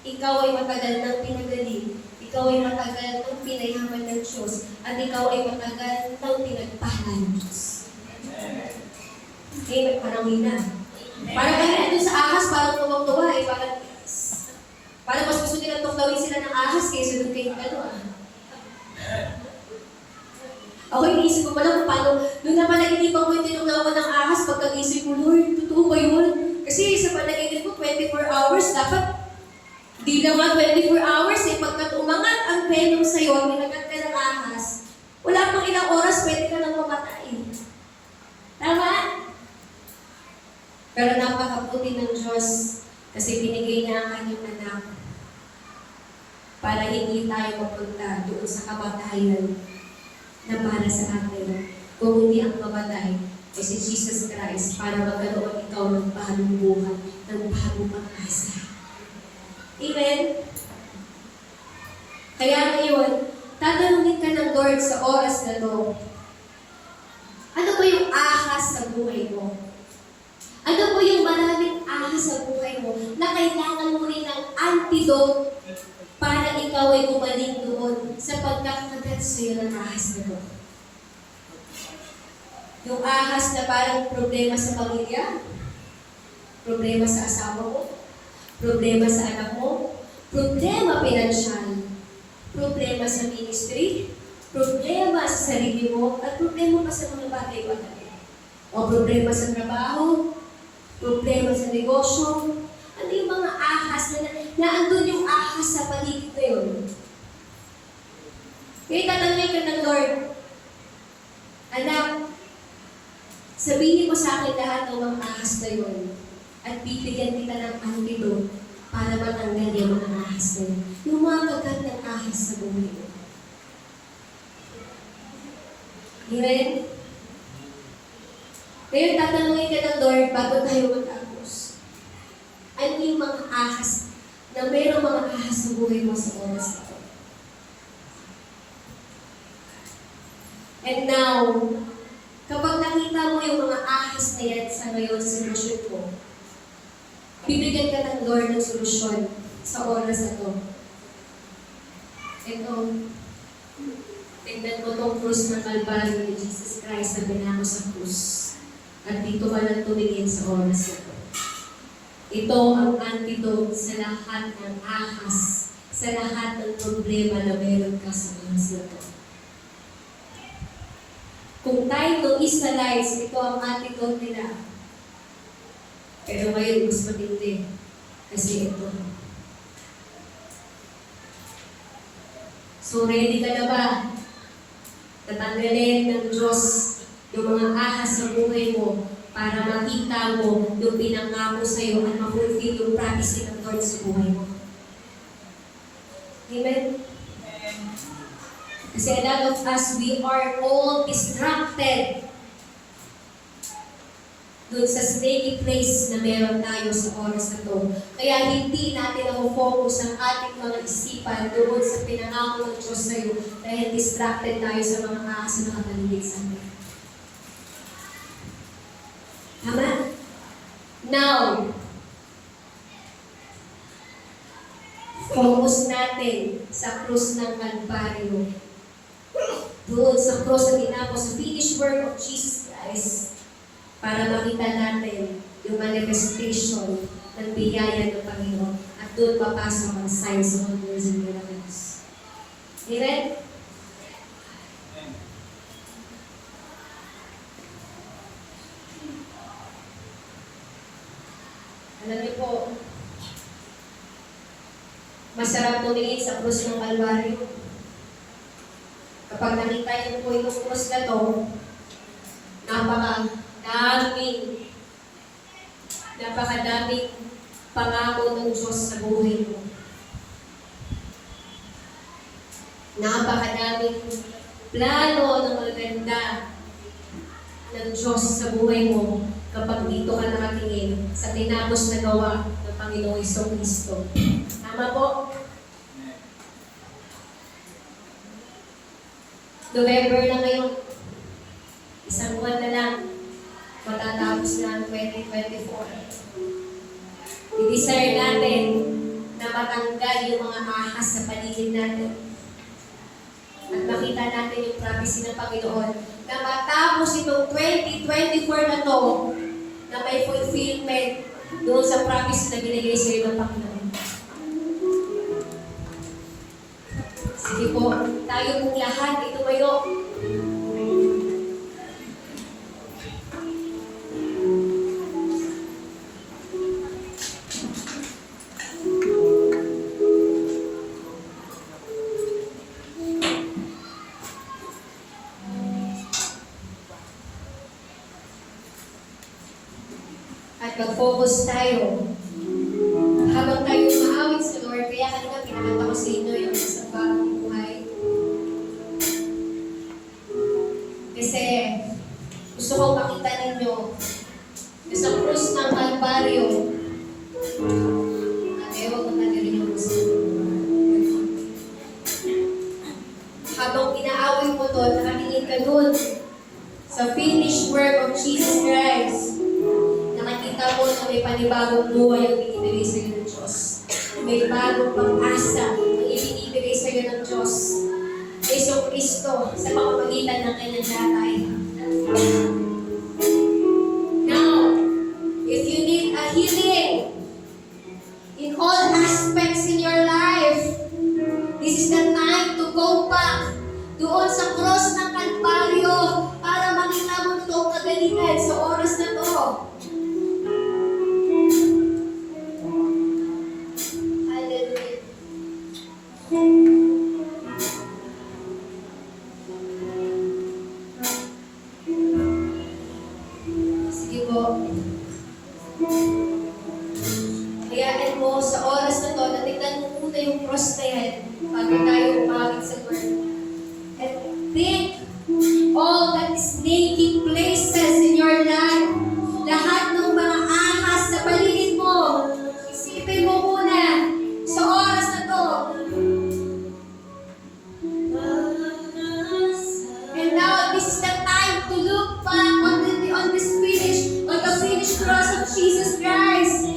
ikaw ay matagal nang pinagaling, ikaw ay matagal nang pinayaman ng Diyos, at ikaw ay matagal nang pinagpala ng Diyos. Amen. Parang hina. Parang ganyan doon sa ahas, parang tuwang-tuwa eh, parang mas gusto nilang tuklawin sila ng ahas kaysa doon kay Ako iniisip ko pala kung paano, doon na panaginip ako yung tinugnaw ko ng ahas pagkagisip ko, Lord, totoo ba yun? Kasi sa panaginip ko, 24 hours, dapat di naman 24 hours eh, pagkat umangat ang venom sa'yo, minagat ka ng ahas, wala pang ilang oras, pwede ka nang mamatay. Tama? Pero napakabuti ng Diyos kasi binigay niya ang kanyang anak para hindi tayo mapunta doon sa kamatayan na para sa atin. Kung hindi ang mamatay ay si Jesus Christ para magkaroon ikaw ng bagong buhay, ng bagong pag-asa. Amen? Kaya ngayon, tatanungin ka ng Lord sa oras na to, ano ba yung ahas sa buhay mo? Ano po yung maraming ahas sa buhay mo na kailangan mo rin ng antidote para ikaw ay gumaling doon sa pagkakagat sa'yo ng ahas na to? Yung ahas na parang problema sa pamilya, problema sa asawa mo, problema sa anak mo, problema pinansyal, problema sa ministry, problema sa sarili mo, at problema pa sa mga bagay-bagay. O problema sa trabaho, problema sa negosyo. Ano yung mga ahas na andun yung ahas sa paligid na yun? Kaya tatanungin ka ng Lord, anak, sabihin mo sa akin lahat ng mga ahas na yun at bibigyan kita ng antidote para matanggal yung mga ahas na yun. Yung mga kagat ng ahas sa buhay mo. Amen? Ngayon, tatanungin ka ng Lord bago tayo matapos. Ano yung mga ahas na mayroong mga ahas sa buhay mo sa oras na ito? And now, kapag nakita mo yung mga ahas na yan sa ngayon sa sitwasyon mo, bibigyan ka ng Lord ng solusyon sa oras na ito. Ito, tignan mo itong krus ng Kalbaryo ni Jesus Christ na pinako sa krus. At dito ka lang tumingin sa oras na ito. Ito ang antidote sa lahat ng ahas, sa lahat ng problema na meron ka sa oras na ito. Kung time ng Israelites, ito ang antidote nila. Pero ngayon, mas matindi. Kasi ito. So, ready ka na ba? Tatanggalin ng Diyos yung mga ahas sa buhay mo para makita mo yung pinangako sa iyo at ma-fulfill yung promise ng Lord sa buhay mo. Amen? Kasi a lot of us, we are all distracted doon sa snaky place na meron tayo sa oras na to. Kaya hindi natin na-focus ang ating mga isipan doon sa pinangako ng Diyos sa iyo dahil distracted tayo sa mga ahas na nakapaligid sa atin. Tama? Now, focus natin sa krus ng Kalbaryo. Doon sa krus na tinapos sa finished work of Jesus Christ para makita natin yung manifestation ng biyaya ng Panginoon at doon papasok ang signs, wonders, and miracles. Amen? Amen. Alam niyo po, masarap tumingin sa krus ng Kalbaryo. Kapag nakita niyo po yung krus na to, napakadaming pangako ng Diyos sa buhay mo. Napakadaming plano ng maganda ng Diyos sa buhay mo kapag dito ka nakatingin sa tinapos na gawa ng Panginoong Kristo. Tama po? Amen. November na ngayon. Isang buwan na lang. Matatapos na ang 2024. I-desire natin na matanggal yung mga ahas sa paligid natin. At makita natin yung prophecy ng Panginoon na matapos itong 2024 na to, na may fulfillment doon sa prophecy na binigay sa iyo ng Panginoon. Sige po, tayo pong lahat itumayo. At mag-focus tayo habang tayo maawit sa Lord. Kaya kanina pinakanta ko sa inyo yung isang bagong buhay. Kasi gusto kong makita ninyo na sa krus ng Kalbaryo, huwag mo nagaling ang gusto. Habang inaawit mo to, nakatingin ka dun sa finished work of Jesus Christ. Nakikita mo na may panibagong buhay ang binibigay sa iyo ng Diyos. May bagong pag-asa ang ibinibigay sa iyo ng Diyos. Yesu Kristo sa pamamagitan ng kanyang latay. Now, if you need a healing in all aspects in your life, this is the time to go back doon sa cross ng Kalbaryo para makita mo itong kagalingan sa oras na to. Hallelujah. Sige po. Hayaan mo sa oras na to, natignan mo muna yung cross na yan bago tayo umawit sa Lord. And think all that is taking places in your life. Lahat ng mga ahas sa paligid mo. Isipin mo muna sa oras na to. And now, this is the time to look back on the finished cross of Jesus Christ.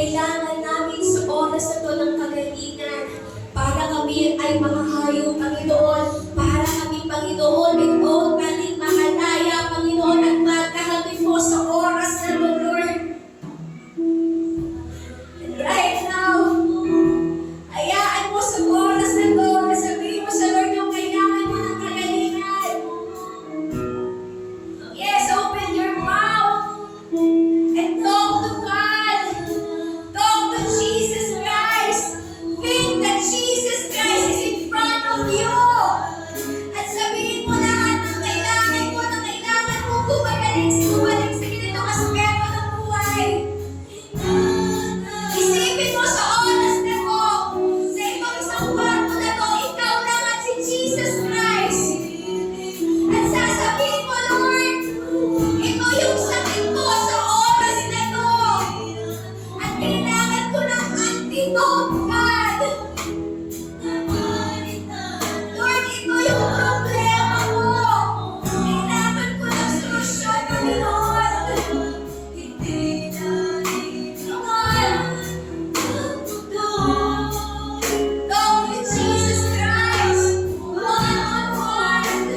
kailangan namin sa oras na to ng kagalingan para kami ay makahayo, Panginoon, para kami, Panginoon, totally makalaya, Panginoon, at magkahabig mo sa oras na to, Lord. And right now, hayaan mo sa oras na to, sabihin mo sa Lord yung kailangan mo ng kagalingan. Yes, open your mouth and talk to God. Talk to Jesus Christ. Think that Jesus Christ is in front of you. At sabihin mo lahat ng kailangan mo na kailangan mo bumalik sa ganitong aspeto ng buhay. Isipin mo sa oras na to, sa itong isang kwarto na to, ikaw lang at si Jesus Christ. At sasabihin mo, Lord, ito yung sakit ko sa oras na to. At kailangan ko ng antidote, God. Lord, ito yung problema ko. Kailangan ko ng solusyon, Panginoon. Come on. Talk with Jesus Christ. One-on-one.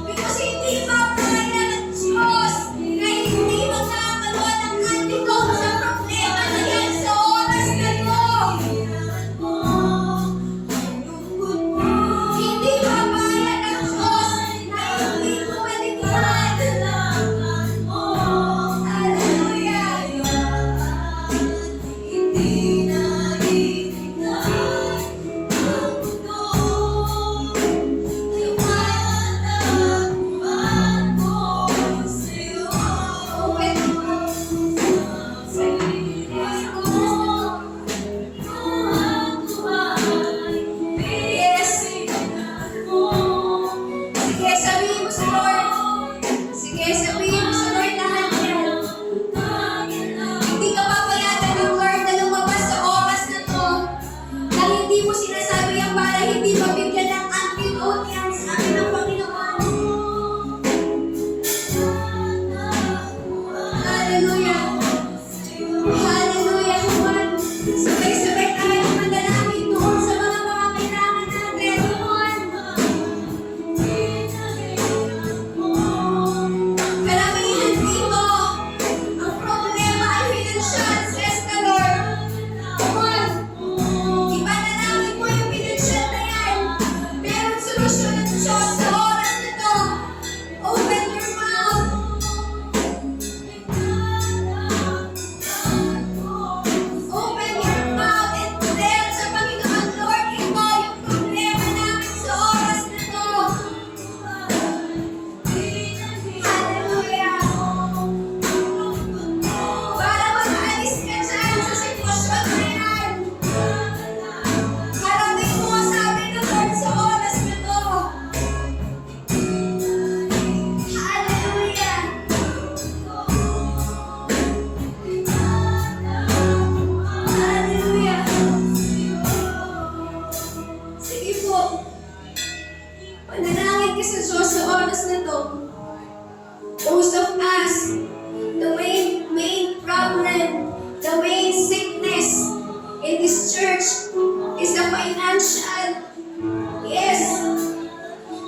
Because hindi mapaya ng Diyos na hindi magkakaroon ng antidote sa problema na yan sa oras na to. Hindi mapaya ng Diyos na hindi mo maligyan. Hallelujah. Yes. Sige, sabihin mo sa Lord. Sige, sabihin mo sa Lord lahat yan. Hindi ka papayagan ng Lord na lumabas sa oras na to. Na hindi mo sinasabi yan para hindi mabigyan ng antidote yan sa akin ng Panginoon. Hallelujah. Hallelujah. Come on. Sabay-sabay tayo manalangin doon sa mga kailangan natin. Come on. Karamihan dito, ang problema ay financial, says the Lord. Come on. Ipanalangin mo yung financial na yan. Meron solusyon ng Diyos sa oras na to. Open your mouth. Open your mouth and tell sa Panginoon, Lord, ito yung problema namin sa oras na to. Hallelujah. Para makaalis ka dyan sa sitwasyon na yan. Harapin mo ang sabi ng Lord sa oras na to. Hallelujah. Hallelujah. Sige po. Manalangin ka sa Diyos sa oras na to. Most of us, the main problem, the main sickness in this church is the financial. Yes.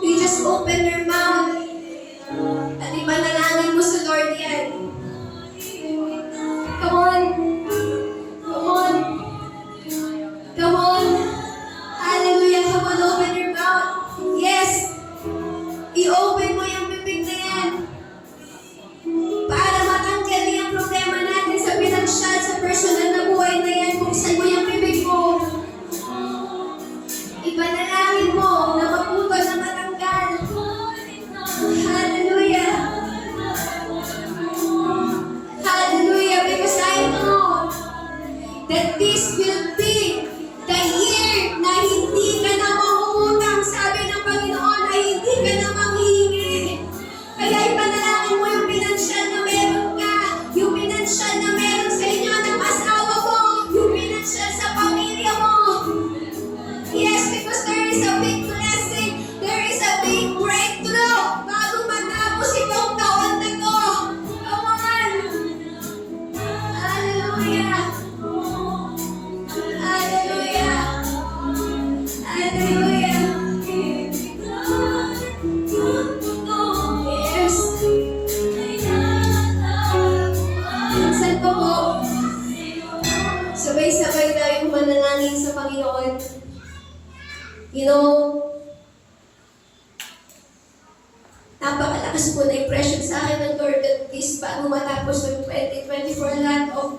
You just open your mouth at ipanalangin mo sa Lord yan. Come on. Come on. Come on. Hallelujah. Come on, open your mouth. Yes. I-open mo yung bibig na yan. Para matanggal yung problema natin sa pinansyal, sa personal na buhay na yan. Buksan mo yung bibig mo. Ipanalangin mo na maputol na matanggal. Hallelujah. Hallelujah. Because I know that this will be the year na hindi ka na mangungutang. Sabi ng Panginoon na hindi ka na manghihingi. Kaya ipanalangin mo yung pinansyal na meron ka, yung pinansyal na meron sa inyo ng asawa mo, yung pinansyal sa pamilya mo. Yes, because there is a big blessing, there is a big breakthrough bago matapos itong taon na to. Come on. Hallelujah. Sabay-sabay tayong manalangin sa Panginoon. You know, napakalakas po na impression sa akin ng Lord that this bago matapos ng 2024 lahat of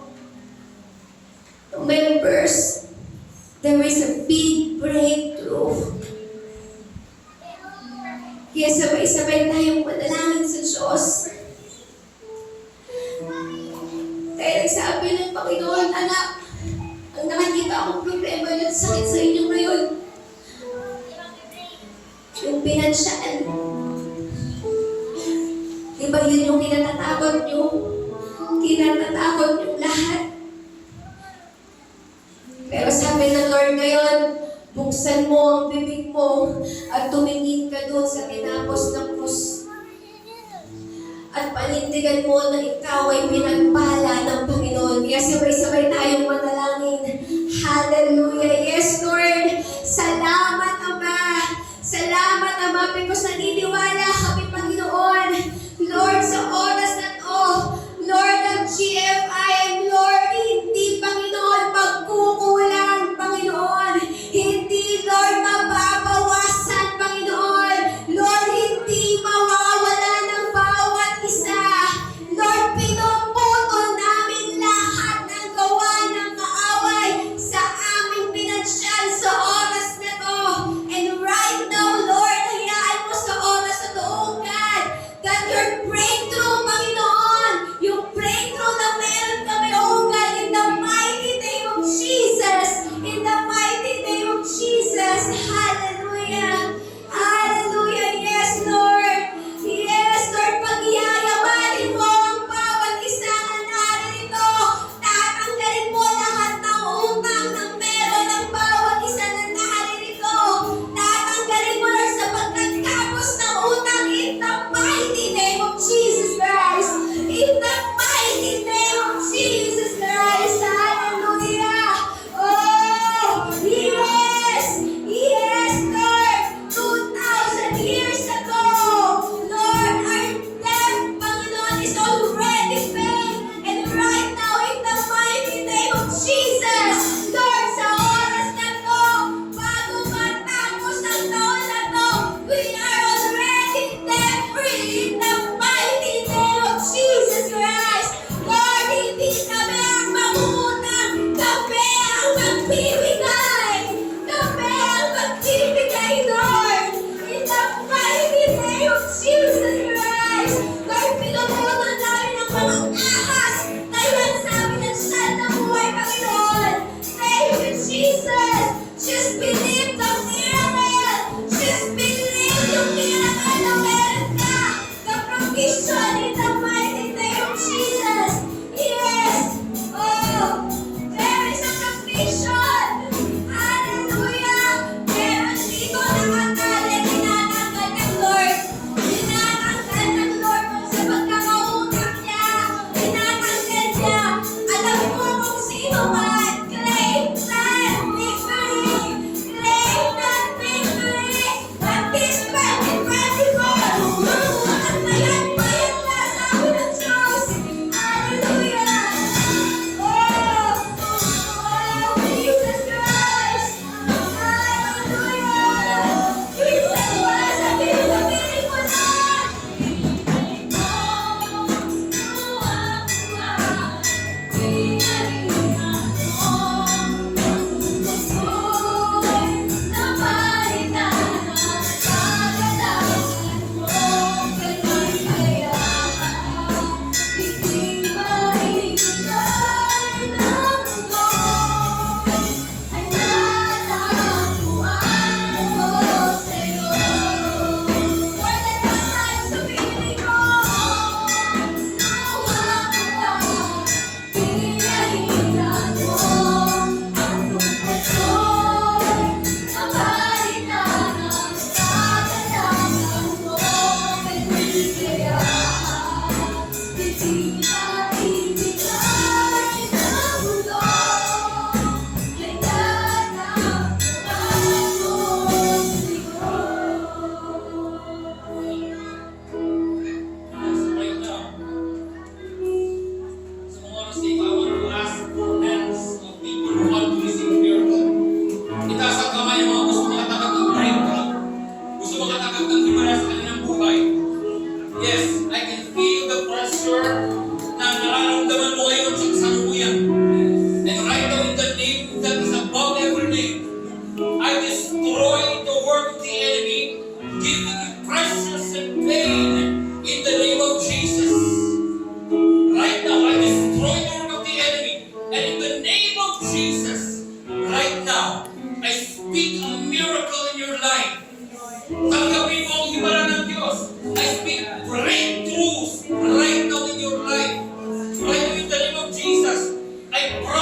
members, there is a big breakthrough. Kaya sabay-sabay tayong manalangin sa Diyos. Kaya nagsabi ng Panginoon, anak, ang nakikita akong problema at sakit sa inyo ngayon, yung pinansyal. Di ba yun yung kinatatakot nyo? Kinatatakot yung lahat. Pero sabi ng Lord ngayon, buksan mo ang bibig mo at tumingin ka doon sa tinapos ng krus. At panindigan mo na ikaw ay pinagpala ng Panginoon. Kaya sabay-sabay tayong manalangin. Hallelujah. Yes, Lord. Salamat, Ama. Salamat, Ama. Because naniniwala kami, Panginoon. Lord, sa oras na to, Lord ng GFI, and Lord, hindi, Panginoon, magkukulang, Panginoon. Hindi, Lord, mababawasan, Panginoon. Lord, hindi mawawala ng bawat isa. Lord, pinuputol namin lahat ng gawa ng kaaway sa aming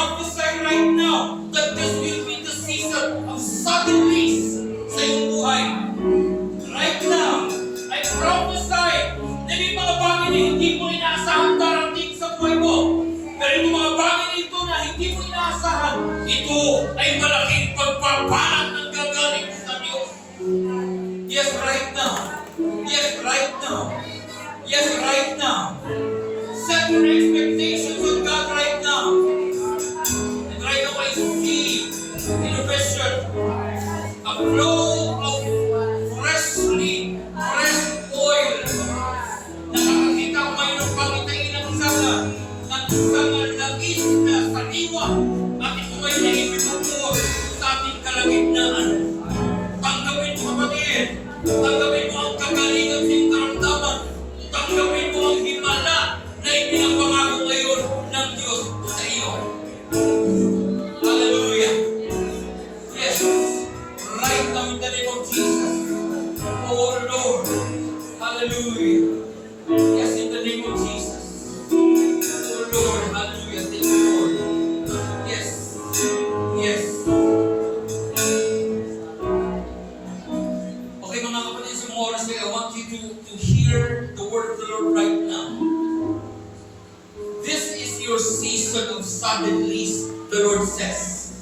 prophesy right now that this will be the season of suddenlies sa iyong buhay. Right now, I prophesy na may mga bagay na hindi mo inaasahan darating sa buhay mo. Pero yung mga bagay na ito na hindi mo inaasahan, ito ay malaking pagpapalang ng gagaling sa Diyos. Yes, right now. Yes, right now. Yes, right now. Set your expectations on God right now. And right now I see in a vision a flow of fresh oil. Nakakakita ko ngayon ng pangitain ng isang langis na sariwa at ito ay naipinupuot sa ating kalagitnaan. Tanggapin mo kapatid. Tanggapin mo ang kagalingan sa iyong karamdaman. Tanggapin mo ang himala na ipinapangako ngayon ng Diyos sa iyo. Hallelujah. Yes. Right now in the name of Jesus. Oh Lord. Hallelujah. Yes, in the name of Jesus. Oh Lord. Hallelujah. Thank you, Lord. Yes. Yes. Okay, mga kapatid, sa mga oras I want you to hear the word of the Lord right now. This is your season of suddenlies, the Lord says.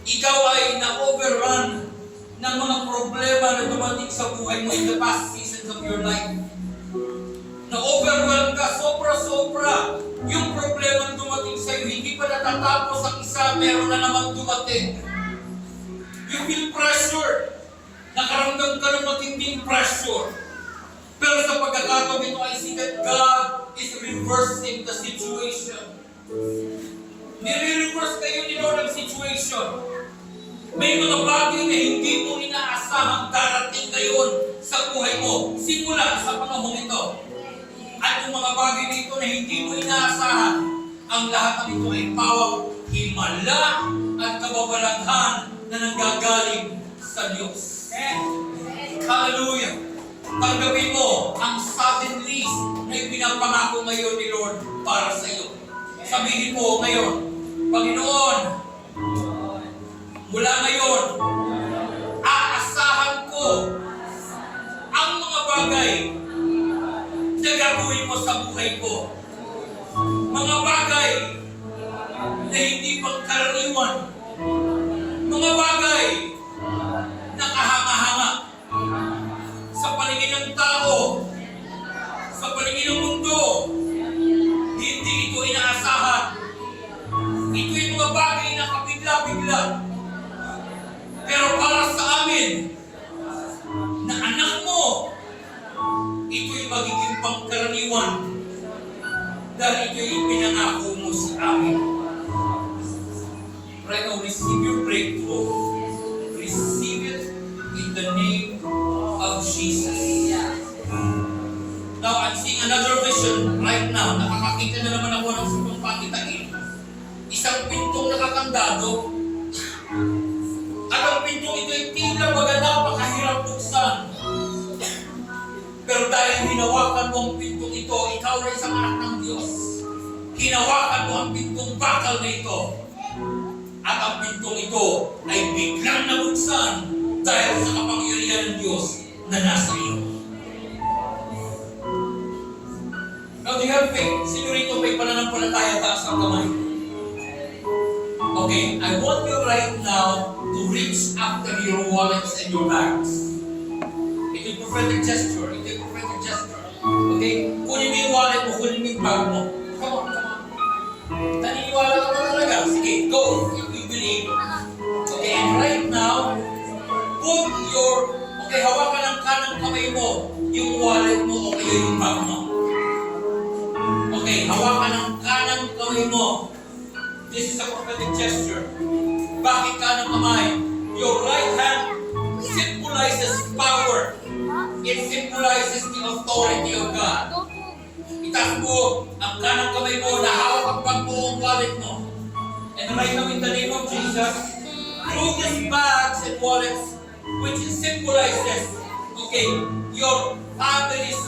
Ikaw ay na-overrun ng mga problema na dumating sa buhay mo in the past seasons of your life. Na-overwhelm ka, sobra-sobra. Yung problema na dumating sa iyo, hindi pa natatapos ang isa, meron na naman dumating. You feel pressure. Nakaramdam ka ng matinding pressure. Pero sa pagkakataon ito, I see that God is reversing the situation. Nire-reverse kayo ni Lord ang situation. May mga bagay na hindi mo inaasahang darating ngayon sa buhay mo, simula sa panahong ito. At yung mga bagay na ito na hindi mo inaasahan, ang lahat ng ito ay pawang himala at kababalaghan na nanggagaling sa Diyos. Hallelujah! Tanggapin mo ang suddenlies na ipinapangako ngayon ni Lord para sa iyo. Sabihin mo ngayon, Panginoon, mula ngayon, aasahan ko ang mga bagay na gagawin mo sa buhay ko. Mga bagay na hindi pangkaraniwan. Mga bagay na kahanga-hanga sa paningin ng tao, sa paningin ng mundo. Hindi ito inaasahan. Ito yung mga bagay na kabigla-bigla. Pero para sa amin, na anak mo, ito'y magiging pangkaraniwan dahil ito'y pinangako mo sa amin. Right now, receive your breakthrough. Receive it in the name of Jesus. Now, I'm seeing another vision right now. Nakakakita na naman ako ng sumang pangitain. Isang pintong nakakandado. At ang pintong ito ay tila baga napakahirap buksan. Pero dahil hinawakan mo ang pintong ito, ikaw na isang anak ng Diyos. Hinawakan mo ang pintong bakal na ito. At ang pintong ito ay biglang nabuksan dahil sa kapangyarihan ng Diyos na nasa iyo. Now, do you have faith? Sino rito may pananampalataya, taas ang kamay? Okay, I want you right now to reach after your wallets and your bags. Ito yung prophetic gesture. Ito yung prophetic gesture. Okay? Kunin mo yung wallet mo, kunin mo yung bag mo. Come on, come on. Naniniwala ka ba talaga? Sige, go. If you believe. Okay, and right now, put your, okay, hawakan ng kanang kamay mo yung wallet mo o kaya yung bag mo. Okay, hawakan ng kanang kamay mo. This is a prophetic gesture. Bakit kanang kamay? Your right hand symbolizes power. It symbolizes the authority of God. Itaas mo ang kanang kamay mo na hawak ang bag mo ang wallet mo. And right now in the name of Jesus, through these bags and wallets, which symbolizes, okay, your family's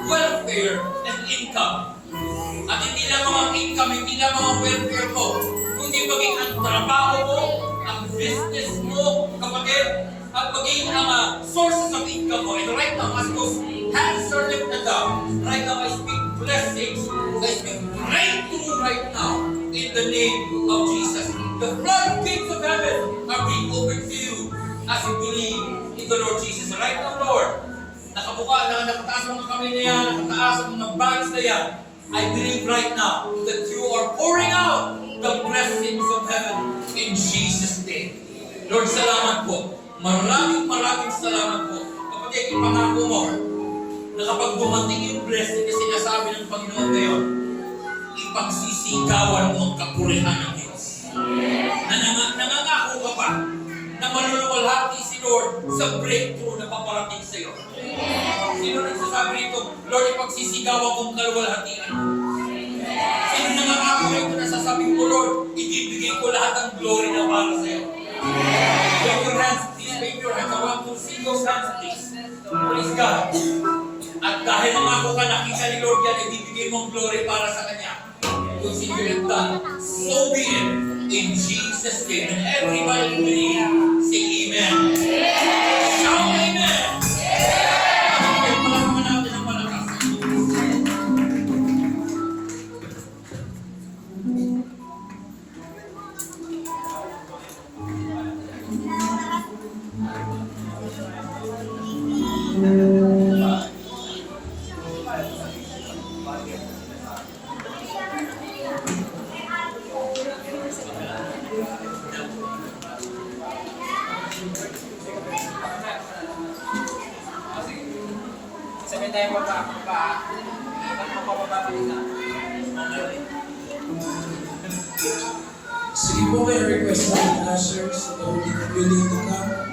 welfare and income. At hindi lang mga income, hindi lang mga welfare mo, kundi maging ang trabaho mo, ang business mo, kapatid, at maging ang sources of income mo. And right now, as those hands are lifted up, right now I speak blessings, I speak breakthrough right now in the name of Jesus. The floodgates of heaven are being opened to you as you believe in the Lord Jesus. Right now, Lord, nakataas mga kamay na yan, nakataas ang mga bags na yan, I believe right now that you are pouring out the blessings of heaven in Jesus' name. Lord, salamat po. Maraming salamat po. Kapatid, ipangako mo na kapag dumating yung blessing na sinasabi ng Panginoon ngayon, ipagsisigawan mo ang kapurihan ng Diyos. Nangangako ka pa na maluluwalhati si Lord sa breakthrough na paparating sa iyo. Sino nagsasabi rito, Lord, ipagsisigawan kong kaluwalhatian mo? Sino nangangako rito na sasabihin mo, Lord, ibibigay ko lahat ng glory na para sa iyo? Wave your hands, please. Wave your hands. I want to see those hands, please. Praise God. At dahil nangako ka, nakita ni Lord yan, ibibigay mong glory para sa Kanya. Because if you have done, so be it. In Jesus' name. And everybody believe, say Amen. Shout Amen. Palakpakan natin ang malakas. Sabi tayo magpapababa na. Sige po, may request na ng ushers na willing to come.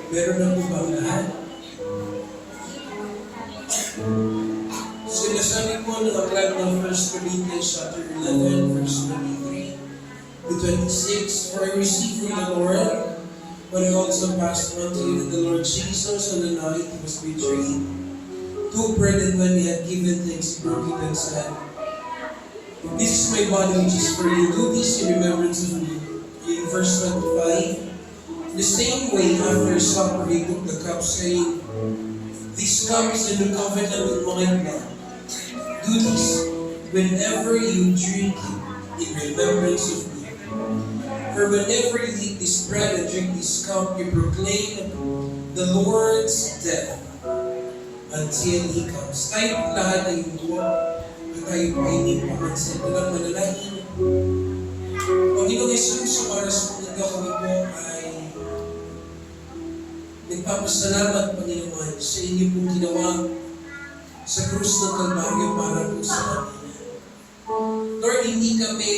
Meron na po ba ang lahat? Sinasabi po ng aklat ng 1 Corinthians chapter 11, verse 23 to 26, For I received from the Lord what I also passed on to you, that the Lord Jesus on the night he was betrayed took bread, and when he had given thanks, he broke it and said, This is my body which is for you. Do this in remembrance of me. In verse 25, the same way, after supper, he took the cup, saying, This cup is the new covenant in my blood. Do this whenever you drink it in remembrance of me. For whenever you eat this bread and drink this cup, you proclaim the Lord's death until He comes. Tayo lahat ay duwa at tayo po ay ipamansin. Walang manalangin. Panginoong Jesus, sa oras po na kami po ay nagpapasalamat, Panginoon, sa inyo pong ginawa sa krus ng Kalbaryo para po sa amin. Lord, hindi kami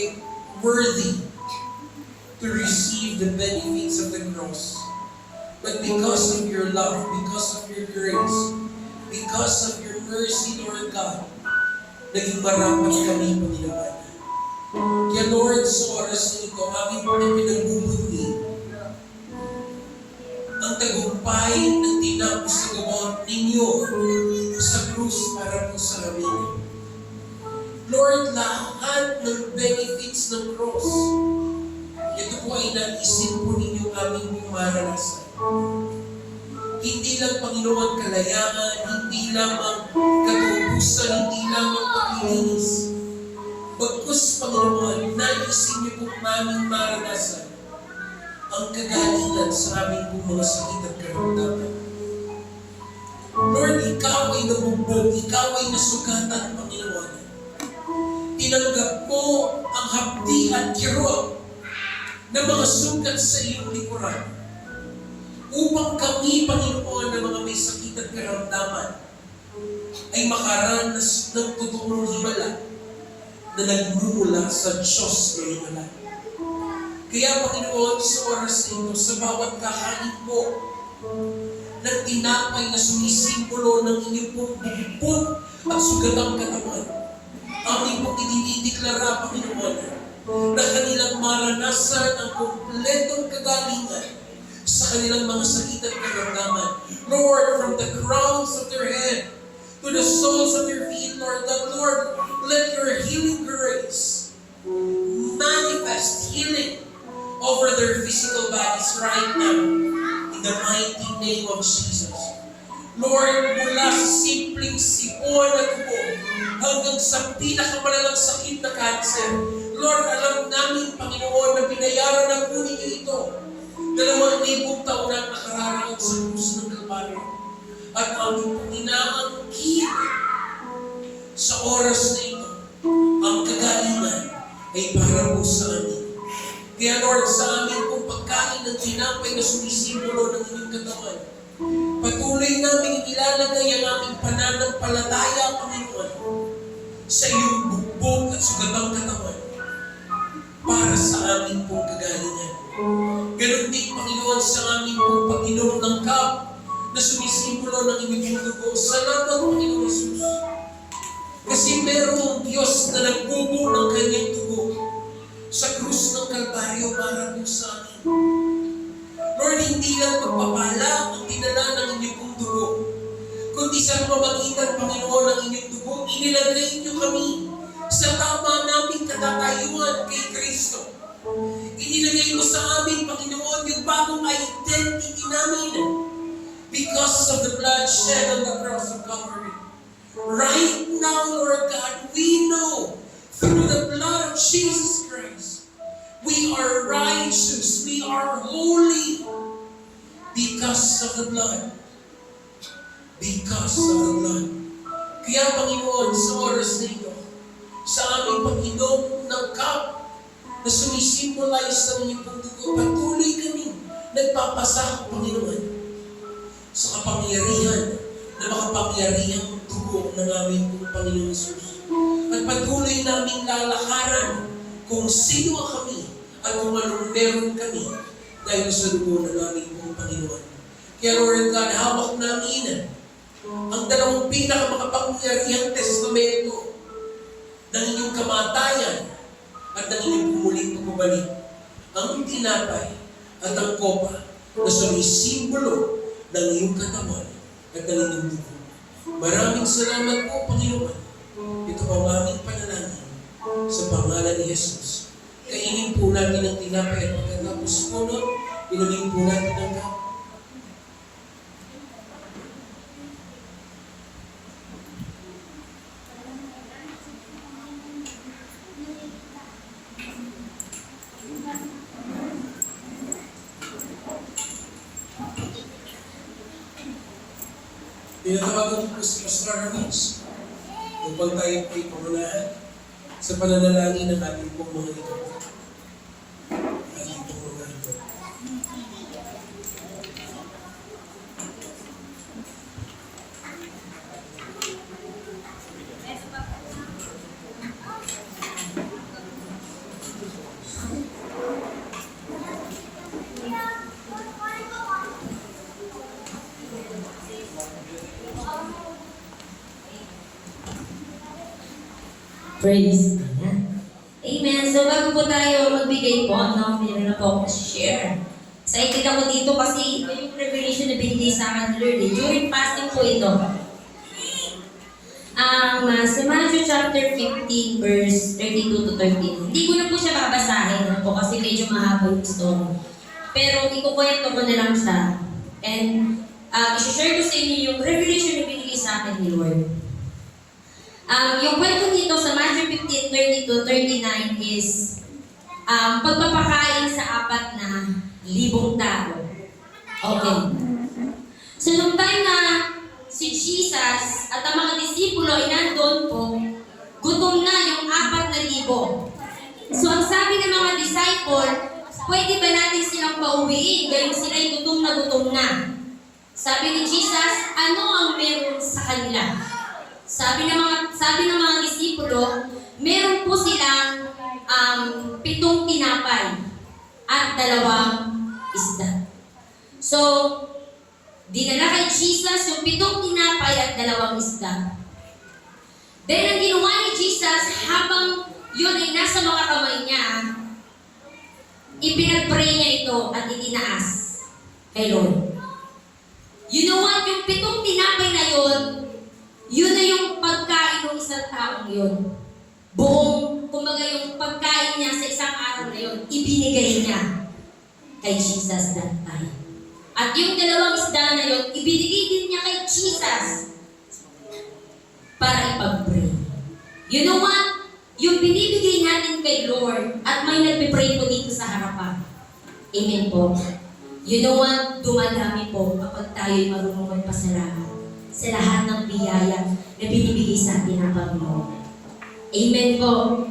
worthy to receive the benefits of the cross. But because of your love, because of your grace, because of your mercy, Lord God, naging marapat kami, Panginoon. Kaya Lord, sa oras na ito, aming pinagbubunyi ang tagumpay ng tinapos na gawa ninyo sa krus krus para po sa amin. Lord, lahat ng benefits ng cross, ito po ay naisip po ninyong aming pong maranasan. Hindi lang, Panginoon, kalayaan, hindi lamang katubusan, hindi lamang paglilinis. Bagkus, Panginoon, naisip niyo pong aming maranasan ang kagalingan sa aming pong mga sakit at karamdaman. Lord, Ikaw ay nabugbog, Ikaw ay nasugatan, Panginoon. Tinanggap mo ang hapdi at kirot ng mga sugat sa iyong likuran upang kami, Panginoon, na mga may sakit at karamdaman ay makaranas ng totoong himala na nagmumula sa Diyos na himala. Kaya, Panginoon, sa oras nito, sa bawat kakain po ng tinapay na sumisimbolo ng inyong pong bubog at sugatang katawan, aming pong idinideklara, Panginoon, na kanilang maranasan ang kompletong kagalingan sa kanilang mga sakit at karamdaman. Lord, from the crowns of their head to the soles of their feet, Lord, that Lord, let your healing grace manifest healing over their physical bodies right now in the mighty name of Jesus. Lord, mula sa simpleng sipon at ubo hanggang sa pinakamalalang sakit na cancer, Lord, alam namin, Panginoon, na binayaran na po ninyo ito 2,000 taon na nakararaan sa krus ng Kalbaryo. At aming pong inaangkin sa oras na ito, ang kagalingan ay para po sa amin. Kaya Lord, sa amin pong pagkain ng tinapay na sumisimbolo ng inyong katawan, patuloy namin ilalagay ang aming pananampalataya, Panginoon, sa iyong bugbog at sugatang katawan para sa aming pong kagalingan. Ganon din, Panginoon, sa aming pong pag-inom ng cup na sumisimbolo ng inyong dugo. Salamat, Panginoon Jesus. Kasi merong Diyos na nagbubo ng kanyang dugo sa krus ng Kalbaryo para po sa amin. Lord, hindi lang magpapala ang dinala ng inyong pong dugo, kundi sa pamamagitan, Panginoon, ng inyong dugo, inilagay niyo kami sa tama naming katatayuan kay Kristo. Inilagay mo sa amin, Panginoon, yung bagong identity namin because of the blood shed on the cross of Calvary. Right now, Lord God, we know through the blood of Jesus Christ, we are righteous, we are holy because of the blood. Because of the blood. Kaya, Panginoon, sa oras na ito, sa aming pag-inom ng cup na sumisimbolize sa inyong pong dugo, patuloy kami nagpapasakop, Panginoon, sa kapangyarihan na makapangyarihang dugo ng aming pong Panginoon Jesus. At patuloy namin lalakaran kung sino kami at kung anong meron kami dahil sa dugo ng aming pong Panginoon. Kaya Lord God, hawak namin ang dalawang pinakamakapangyarihang testamento ng inyong kamatayan at ng inyong pumuling pagbabalik, ang tinapay at ang kopa na sumisimbolo ng iyong katawan at ng inyong dugo. Maraming salamat po, Panginoon. Ito ang aming panalangin sa pangalan ni Jesus. Kainin po natin ang tinapay at pagkatapos po nun, inumin po natin ang cup. Tinatawagan ko si Pastor Hermans upang tayo po'y pangunahan sa pananalangin ng ating pong mga ito. Ating pong mga ito. Praise. Amen. So, bago po tayo magbigay po, meron na po akong share. Excited ako dito kasi ito yung revelation na binigay sa akin ni Lord. During fasting po ito. Sa Matthew chapter 15, verse 32 to 13. Hindi ko na po siya babasahin ano po, kasi medyo mahaba yung story. Pero ikukwento ko na lang siya. And i-share ko sa inyo yung revelation na binigay sa akin ni Lord. Yung kwento dito sa Matthew 15, 30 to 39 is pagpapakain sa 4,000 tao. Okay. So, nung time na si Jesus at ang mga disipulo ay nandun po, gutom na yung 4,000. So, ang sabi ng mga disciple, pwede ba natin silang pauwiin? Gayong sila'y gutom na. Sabi ni Jesus, ano ang meron sa kanila? Sabi ng mga disipulo, meron po silang 7 tinapay at 2 isda. So, dinala kay Jesus yung 7 tinapay at 2 isda. Then, ang ginawa ni Jesus, habang yun ay nasa mga kamay niya, ipinag-pray niya ito at itinaas kay Lord. You know what? Yung 7 tinapay na yun na yung pagkain ng isang taong yun. Kumbaga yung pagkain niya sa isang araw na yun, ibinigay niya kay Jesus that time. At yung 2 isda na yun, ibinigay din niya kay Jesus para ipag-pray. You know what? Yung binibigay natin kay Lord at may nagpipray po dito sa harapan. Amen po. You know what? Dumadami po kapag tayo'y marunong magpasalamat sa lahat ng biyaya na binibigay sa atin ng Panginoon. Amen po.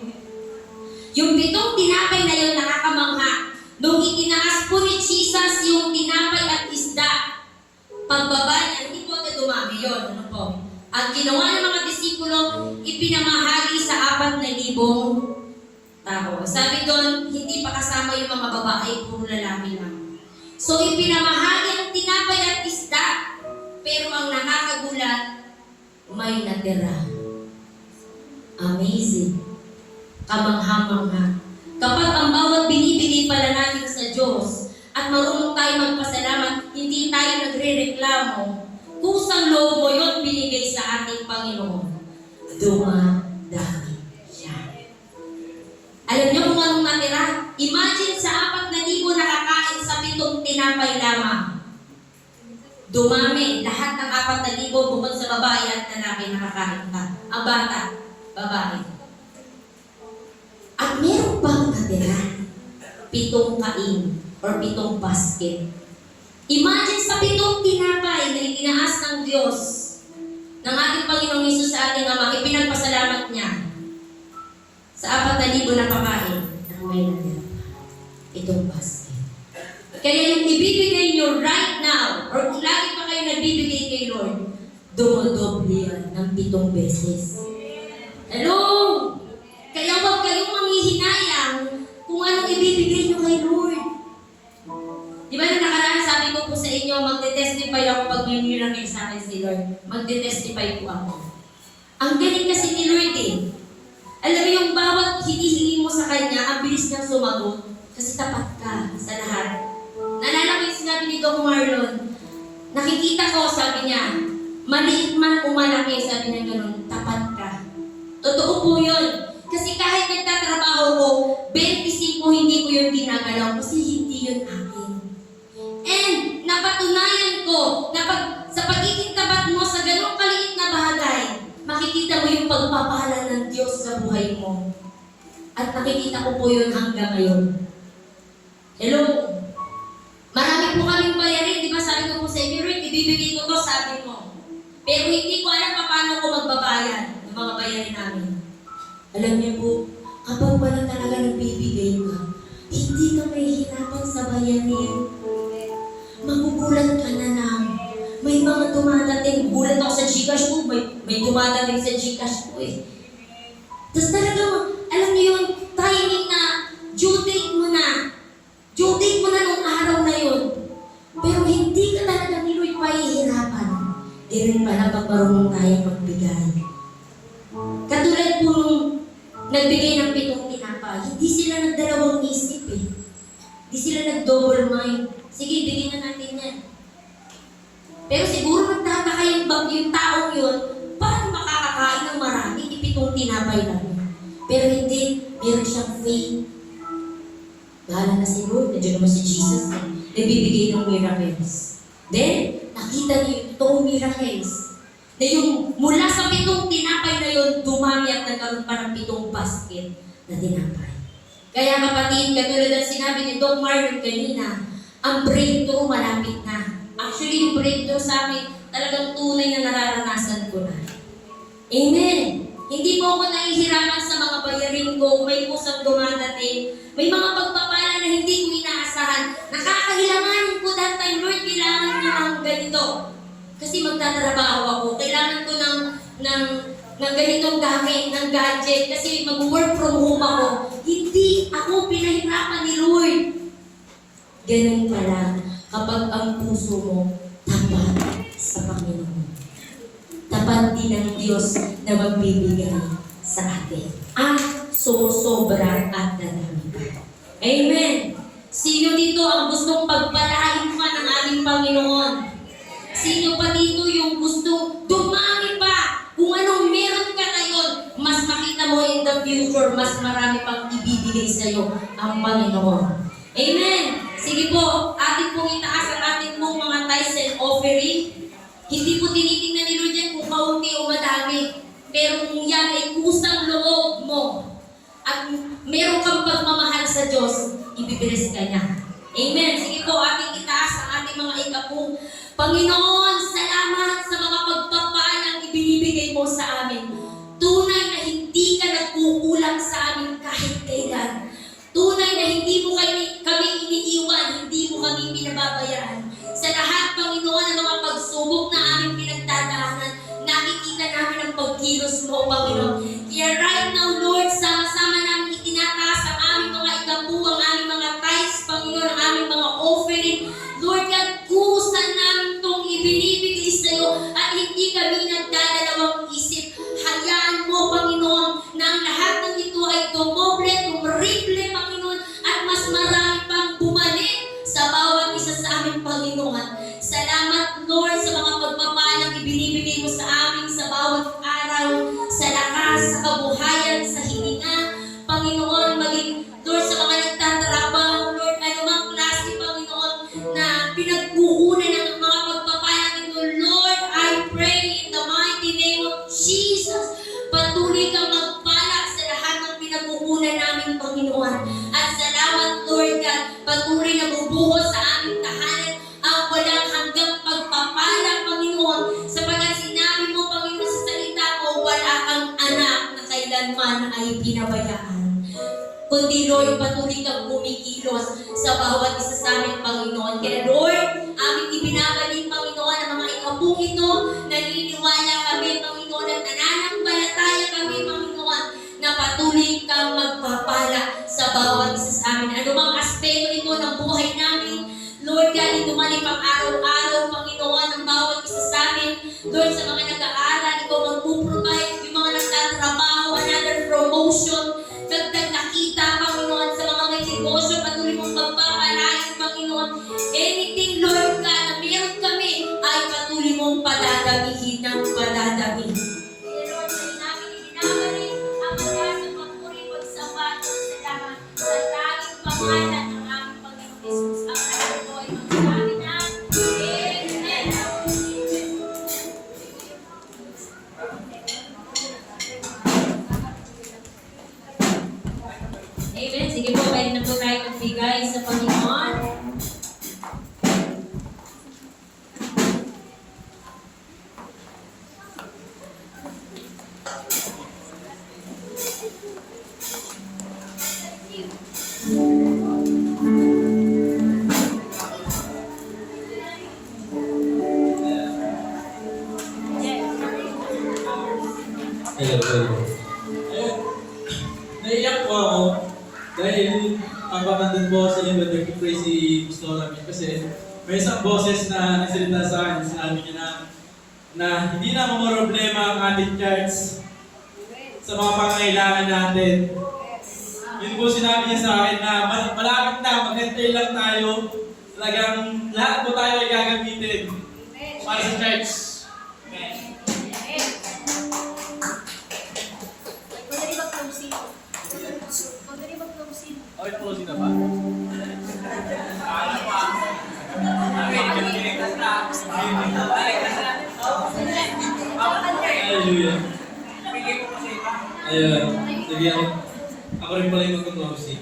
Yung 7 tinapay na yun nakakamangha. Nung itinaas po ni Jesus yung tinapay at isda, pagbaba niya, hindi po agad dumami yun. Ano po? At ginawa ng mga disipulo, ipinamahagi sa 4,000 tao. Sabi doon, hindi pa kasama yung mga babae, puro lalaki lang. So, ipinamahagi ang tinapay at isda, pero ang nakakagulat, may natira. Amazing. Kamangha-mangha. Kapag ang bawat binibigay pala natin sa Diyos at marunong tayo magpasalamat, hindi tayo nagre-reklamo, kusang loob mo yun binigay sa ating Panginoon. Dumadami siya. Alam niyo kung anong natira? Imagine sa 4,000 nakakain sa 7 tinapay lamang. Dumami. Lahat ng 4,000 bukod sa babae at lalaki nakakain ka. Ang bata, babae. At meron bang natira? 7 kain or 7 basket. Imagine sa 7 tinapay na itinaas ng Diyos ng ating Panginoong Hesus sa ating Ama, ipinagpasalamat niya sa 4,000 na pakain ng may natira. 7 basket. Kaya yung ibibigay nyo right now, or kung lagi pa kayo nagbibigay kay Lord, dumodoble yan ng 7 beses. Hello? Kaya huwag kayong manghihinayang kung anong ibibigay nyo kay Lord. Di ba na nakaraan sabi ko po sa inyo, magte-testify ako pag may nilangin sa akin si Lord. Magte-testify po ako. Ang galing kasi ni Lord eh. Alam mo yung bawat hinihingi mo sa Kanya, ang bilis niyang sumagot. Kasi tapat ka sa lahat. Naalala ko yung sinabi ni Doc Marlon, nakikita ko, sabi niya, maliit man o malaki, sabi niya ganun, tapat ka. Totoo po yun. Kasi kahit nagtatrabaho ko, 25 hindi ko yun ginagalaw kasi hindi yun akin. And napatunayan ko na sa pagiging tapat mo sa ganong kaliit na bagay, makikita mo yung pagpapala ng Diyos sa buhay mo. At nakikita ko po yun hanggang ngayon. Hello? Marami po kaming bayarin, di ba? Sabi ko po sa inyo, Rick, ibibigay ko to, sabi mo. Pero hindi ko alam paano ko magbabayad ng mga bayarin namin. Alam niyo po, kapag wala talaga nagbibigay ka, hindi ka mahihirapan sa bayarin. Magugulat ka na lang. May mga dumadating, gulat ako sa Gcash ko, may dumadating sa Gcash ko eh. Tapos talaga, alam niyo yung timing na due date mo na. Due date mo na nung araw na yun. Pero hindi ka talaga ni Lord mahihirapan. Di rin pala pag marunong tayo magbigay. Katulad po nung nagbigay ng 7 tinapay, hindi sila nagdalawang isip eh. Hindi sila nag-double mind. Sige, bigyan na natin yan. Pero siguro nagtataka yung taong yun, paano makakakain tinapay namin. Pero hindi, meron siyang faith. Bahala na si Lord, nandiyan naman si Jesus na nagbibigay ng miracles. Then, nakita niyo yung totoong miracles. Na yung mula sa 7 tinapay na yun, dumami at nagkaroon pa ng 7 basket na tinapay. Kaya kapatid, katulad ng sinabi ni Doc Marvin kanina, ang breakthrough malapit na. Actually, yung breakthrough sa amin, talagang tunay na nararanasan ko na. Amen! Hindi po ako nahihirapan sa mga bayarin ko, may kusang dumadating, may mga pagpapala na hindi ko inaasahan. Nakakahilangan ko that time, Lord, kailangan niyo ng ganito. Kasi magtatrabaho ako, kailangan ko ng ganitong gamit, ng gadget, kasi mag-work from home ako. Hindi ako pinahirapan ni Lord. Ganun pala kapag ang puso mo tapat sa Panginoon. Tapat din ng Diyos na magbibigay sa atin. Sobra at dadami pa. Amen! Sino dito ang gustong pagpalain pa ng ating Panginoon? Sino pa dito yung gustong dumami pa? Kung anong meron ka ngayon, mas makita mo in the future, mas marami pang ibibigay sa iyo ang Panginoon. Amen! Sige po, atin pong itaas ang ating pong mga tithes and offering. Hindi po tinitingnan ni Lord yan kung kaunti o madami. Pero kung yan ay kusang loob mo at meron kang pagmamahal sa Diyos, ibibilis ka niya. Amen. Sige po, ating itaas ang ating mga ikapong. Panginoon, salamat sa mga pagpapalang ibinibigay mo sa amin. Tunay na hindi ka nagkukulang sa amin kahit kailan. Tunay na hindi mo kami iniiwan, hindi mo kami pinababayaan. Sa lahat, Panginoon, ng mga pagsubok na aming pinagdadaanan, nakikita namin ang pagkilos mo, Panginoon. Kaya right now, Lord, sama-sama namin itinataas ang aming mga ikapu, ang aming mga tithes, Panginoon, ang aming mga offering. Lord God, kusan namin itong ibinibigay sa iyo at hindi kami nagdadalawang isip. Hayaan mo, Panginoon, na ang lahat ng ito ay dumoble, tumriple, Panginoon, at mas marami pang bumalik sa bawat isa sa aming Panginoon. Salamat, Lord, sa mga pagpapalang ibinibigay mo sa amin sa bawat araw, sa lakas, sa kabuhayan, sa hininga. Panginoon, maging, Lord, sa mga nagtatrabaho, Lord, anumang klase, Panginoon, na pinagkukunan ng mga pagpapalang ito, Lord, I pray in the mighty name of Jesus, patuloy kang magpala sa lahat ng pinagkukunan namin, Panginoon. At salamat, Lord God, patuloy na bubuhos sa aming tahanan ang walang hanggang pagpapala, Panginoon, sapagkat sinabi mo, Panginoon, sa salita mo, wala kang anak na kailanman ay pinabayaan. Kundi, Lord, patuloy kang kumikilos sa bawat isa sa amin, Panginoon. Kaya, Lord, aming ibinabalik, Panginoon, ang mga ikapong ito, naniniwala kami, Panginoon, at nananampalataya kami, Panginoon, na patuloy kang magpapala sa bawat isa sa amin. Anumang aspeto ito ng buhay namin, Lord God, ito man ay pang-araw-araw, Panginoon, ang bawat isa sa amin. Lord, sa mga nag-aaral, ikaw magpuprovide, yung mga nagtatrabaho, another promotion, dagdag nakita, Panginoon, sa mga may negosyo, patuloy mong pagpapalain, Panginoon. Anything, Lord God, na meron kami, ay patuloy mong padadamihin ng padadamihin. Kaya, Lord, sa namin ibinabalik ang pag-asa, papuri, pagsabat, salamat sa tanging pangalan ng aming Panginoon Jesus. Ang lahat po ay magsabi na, Amen. Amen. Sige po, pwede na po tayo magbigay sa Panginoon. Hello. Naiyak po ako dahil habang nandun po sa inyo, nag-pray si Pastor namin kasi may isang boses na nagsalita sa akin, sinabi niya na hindi na problema ang ating church sa mga pangangailangan natin. Yun po sinabi niya sa akin na malapit na, mag-enter lang tayo, talagang lahat po tayo ay gagamitin para sa church. Amen. Okay, closing na ba? Alam mo ah. Biniligtas na. Biniligtas na. Hallelujah. Bigay ko kasi iba. Ayun. Sige ako rin pala yung mag-closing.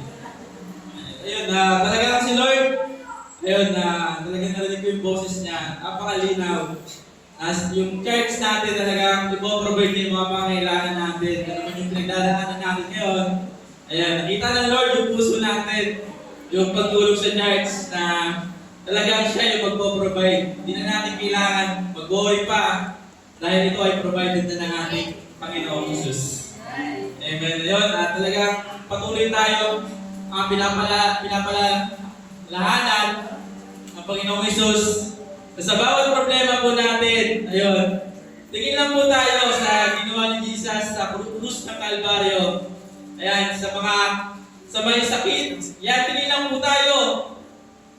Ayun, talaga si Lord. Ayun, talagang narinig ko yung boses niya. Napakalinaw. As yung church natin talagang ipo-provide niya yung mga pangailangan natin. Ano man yung pinagdadaanan natin ngayon. Ayan, nakita ng Lord yung puso natin. Yung pagtulong sa church na talagang siya yung magpo-provide. Hindi na natin kailangan mag-worry pa dahil ito ay provided na ng ating Panginoong Jesus. Amen. Ayun, talagang patuloy tayo ang pinapalahanan ng Panginoong Jesus. Sa bawat problema po natin, ayun, tingin lang po tayo sa ginawa ni Jesus sa krus ng Kalbaryo. Ayan, sa may sakit, yan, tingin lang po tayo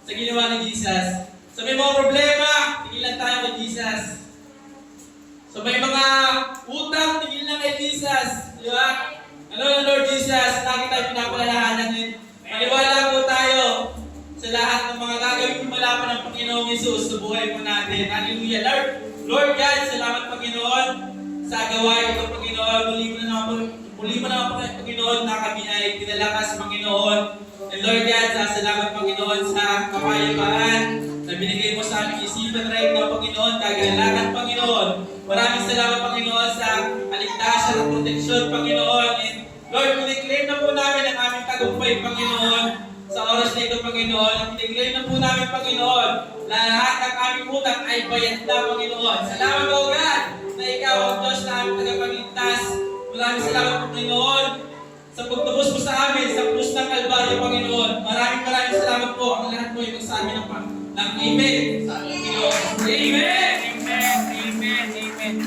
sa ginawa ni Jesus. Sa may mga problema, tingin lang tayo kay Jesus. Sa may mga utang, tingin lang kay Jesus. Di ba? Ano na Lord Jesus, lagi tayo pinapalalahanan din. Maniwala po tayo sa lahat ng mga gagawin malaman ng Panginoong Yesus sa buhay po natin. Hallelujah. Lord God, salamat Panginoon sa gawain ito Panginoon. Muli mo na po Panginoon na kami ay pinalakas Panginoon. And Lord God, salamat Panginoon sa kapayapaan na binigay mo sa aming isipan right now Panginoon, kagalakan Panginoon. Maraming salamat Panginoon sa kaligtasan at proteksyon Panginoon. And Lord, pinag-claim na po namin ang aming tagumpay Panginoon. Sa oras na ito, Panginoon, ang pinag-claim na po namin, Panginoon, na lahat ng aming utang ay bayad na, Panginoon. Salamat, O God, na Ikaw ang Diyos na aming tagapagligtas. Maraming salamat, Panginoon, sa pagtubos mo sa amin, sa krus ng Kalbaryo, Panginoon. Maraming salamat po. Ang lahat po ay magsabi ng Amen. Sa aming Panginoon. Amen!